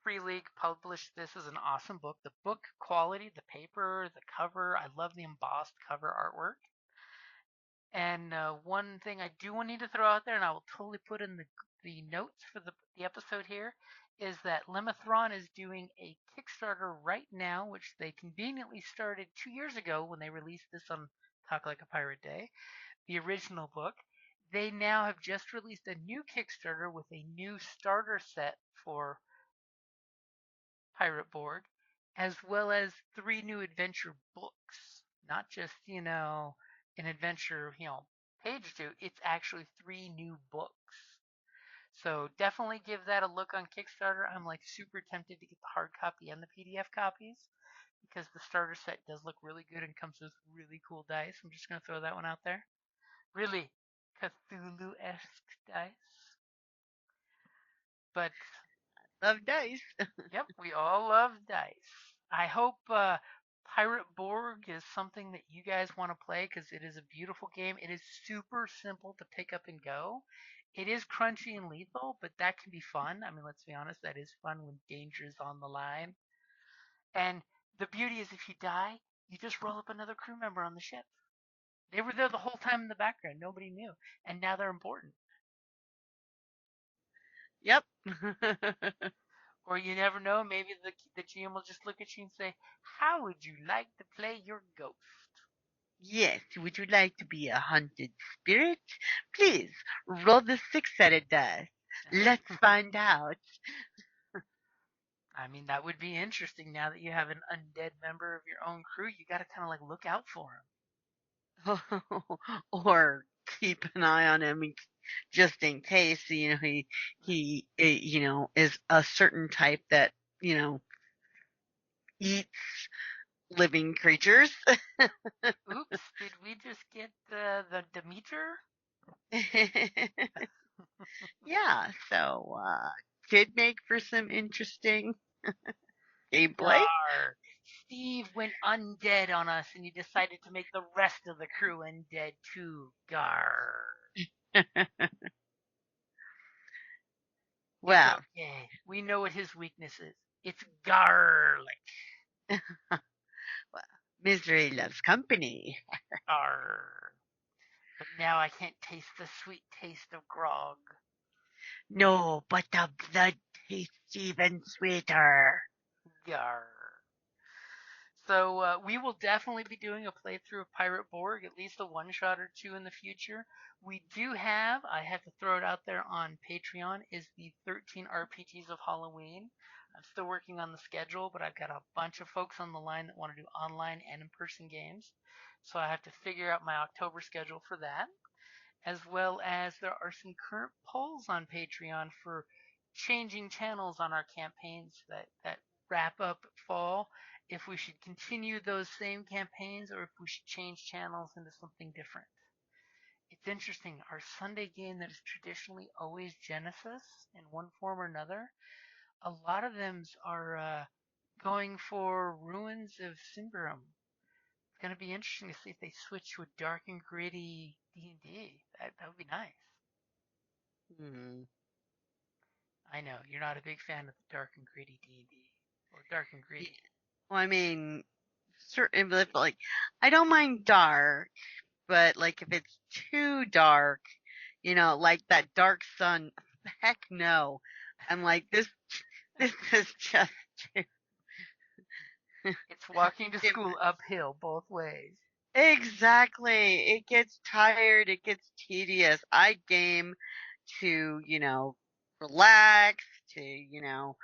Free League published this as an awesome book. The book quality, the paper, the cover, I love the embossed cover artwork. And one thing I do need to throw out there, and I will totally put in the notes for the episode here, is that Limithron is doing a Kickstarter right now, which they conveniently started 2 years ago when they released this on Talk Like a Pirate Day, the original book. They now have just released a new Kickstarter with a new starter set for Pirate Borg, as well as 3 new adventure books. Not just, an adventure, page 2. It's actually 3 new books. So definitely give that a look on Kickstarter. I'm like super tempted to get the hard copy and the PDF copies because the starter set does look really good and comes with really cool dice. I'm just going to throw that one out there. Really Cthulhu-esque dice. But Love dice. yep, we all love dice. I hope Pirate Borg is something that you guys want to play because it is a beautiful game. It is super simple to pick up and go. It is crunchy and lethal, but that can be fun. I mean, let's be honest, that is fun when danger is on the line. And the beauty is if you die, you just roll up another crew member on the ship. They were there the whole time in the background. Nobody knew. And now they're important. Yep. Or you never know, maybe the GM will just look at you and say, how would you like to play your ghost? Yes, would you like to be a hunted spirit? Please, roll the 6-sided dice. Let's find out. I mean, that would be interesting now that you have an undead member of your own crew. You got to kind of like look out for him. Or keep an eye on him just in case, he is a certain type that, eats living creatures. Oops, did we just get the Demeter? Yeah, so could make for some interesting gameplay. Yar. Steve went undead on us and you decided to make the rest of the crew undead too. Gar. Well, It's okay. We know what his weakness is. It's garlic. well, misery loves company. Arr. But now I can't taste the sweet taste of grog. No, but the blood tastes even sweeter. Gar. So we will definitely be doing a playthrough of Pirate Borg, at least a one-shot or 2 in the future. We do have, I have to throw it out there on Patreon, is the 13 RPGs of Halloween. I'm still working on the schedule, but I've got a bunch of folks on the line that want to do online and in-person games. So I have to figure out my October schedule for that. As well as there are some current polls on Patreon for changing channels on our campaigns that wrap up fall, if we should continue those same campaigns or if we should change channels into something different. It's interesting. Our Sunday game that is traditionally always Genesis in one form or another, a lot of them are going for Ruins of Symbaroum. It's going to be interesting to see if they switch to a dark and gritty D&D. That would be nice. I know, you're not a big fan of the dark and gritty D&D. Or dark and gritty. Well, I mean, certain, like, I don't mind dark, but, like, if it's too dark, you know, like that Dark Sun, heck no. I'm like, this is just too... It's walking to school uphill both ways. Exactly. It gets tired. It gets tedious. I game to, you know, relax, to, you know,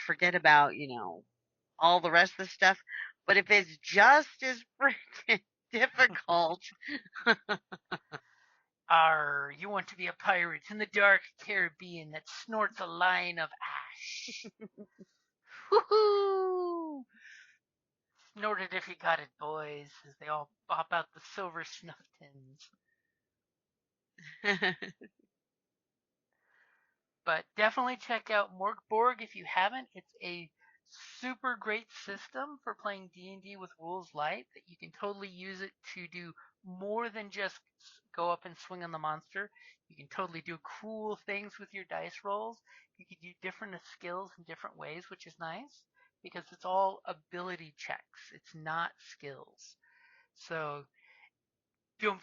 forget about, you know, all the rest of the stuff. But if it's just as freaking difficult. You want to be a pirate in the dark Caribbean that snorts a line of ash. Woohoo! Snort it if you got it, boys, as they all pop out the silver snuff tins. But definitely check out MÖRK BORG if you haven't. It's a super great system for playing D&D with rules light that you can totally use it to do more than just go up and swing on the monster. You can totally do cool things with your dice rolls. You can do different skills in different ways, which is nice because it's all ability checks. It's not skills. So don't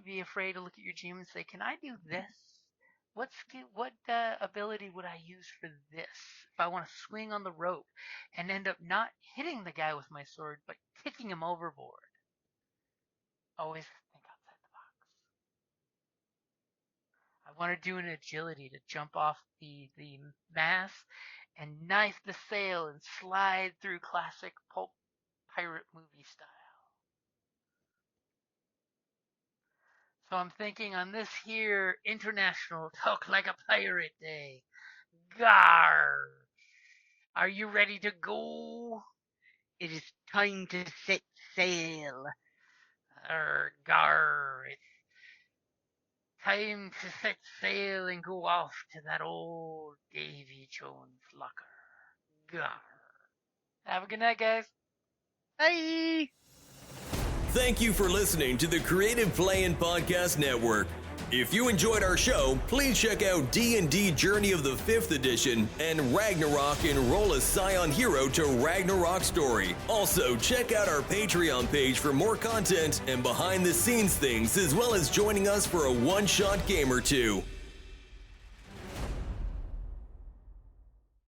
be afraid to look at your GM and say, "Can I do this? What ability would I use for this if I want to swing on the rope and end up not hitting the guy with my sword, but kicking him overboard?" Always think outside the box. I want to do an agility to jump off the mast and knife the sail and slide through classic pulp pirate movie style. So I'm thinking on this here International Talk Like a Pirate Day. Gar! Are you ready to go? It is time to set sail. Gar! It's time to set sail and go off to that old Davy Jones locker. Gar! Have a good night, guys. Bye! Thank you for listening to the Creative Play-In Podcast Network. If you enjoyed our show, please check out D&D Journey of the 5th Edition and Ragnarok Enroll a Scion Hero to Ragnarok Story. Also, check out our Patreon page for more content and behind-the-scenes things, as well as joining us for a one-shot game or two.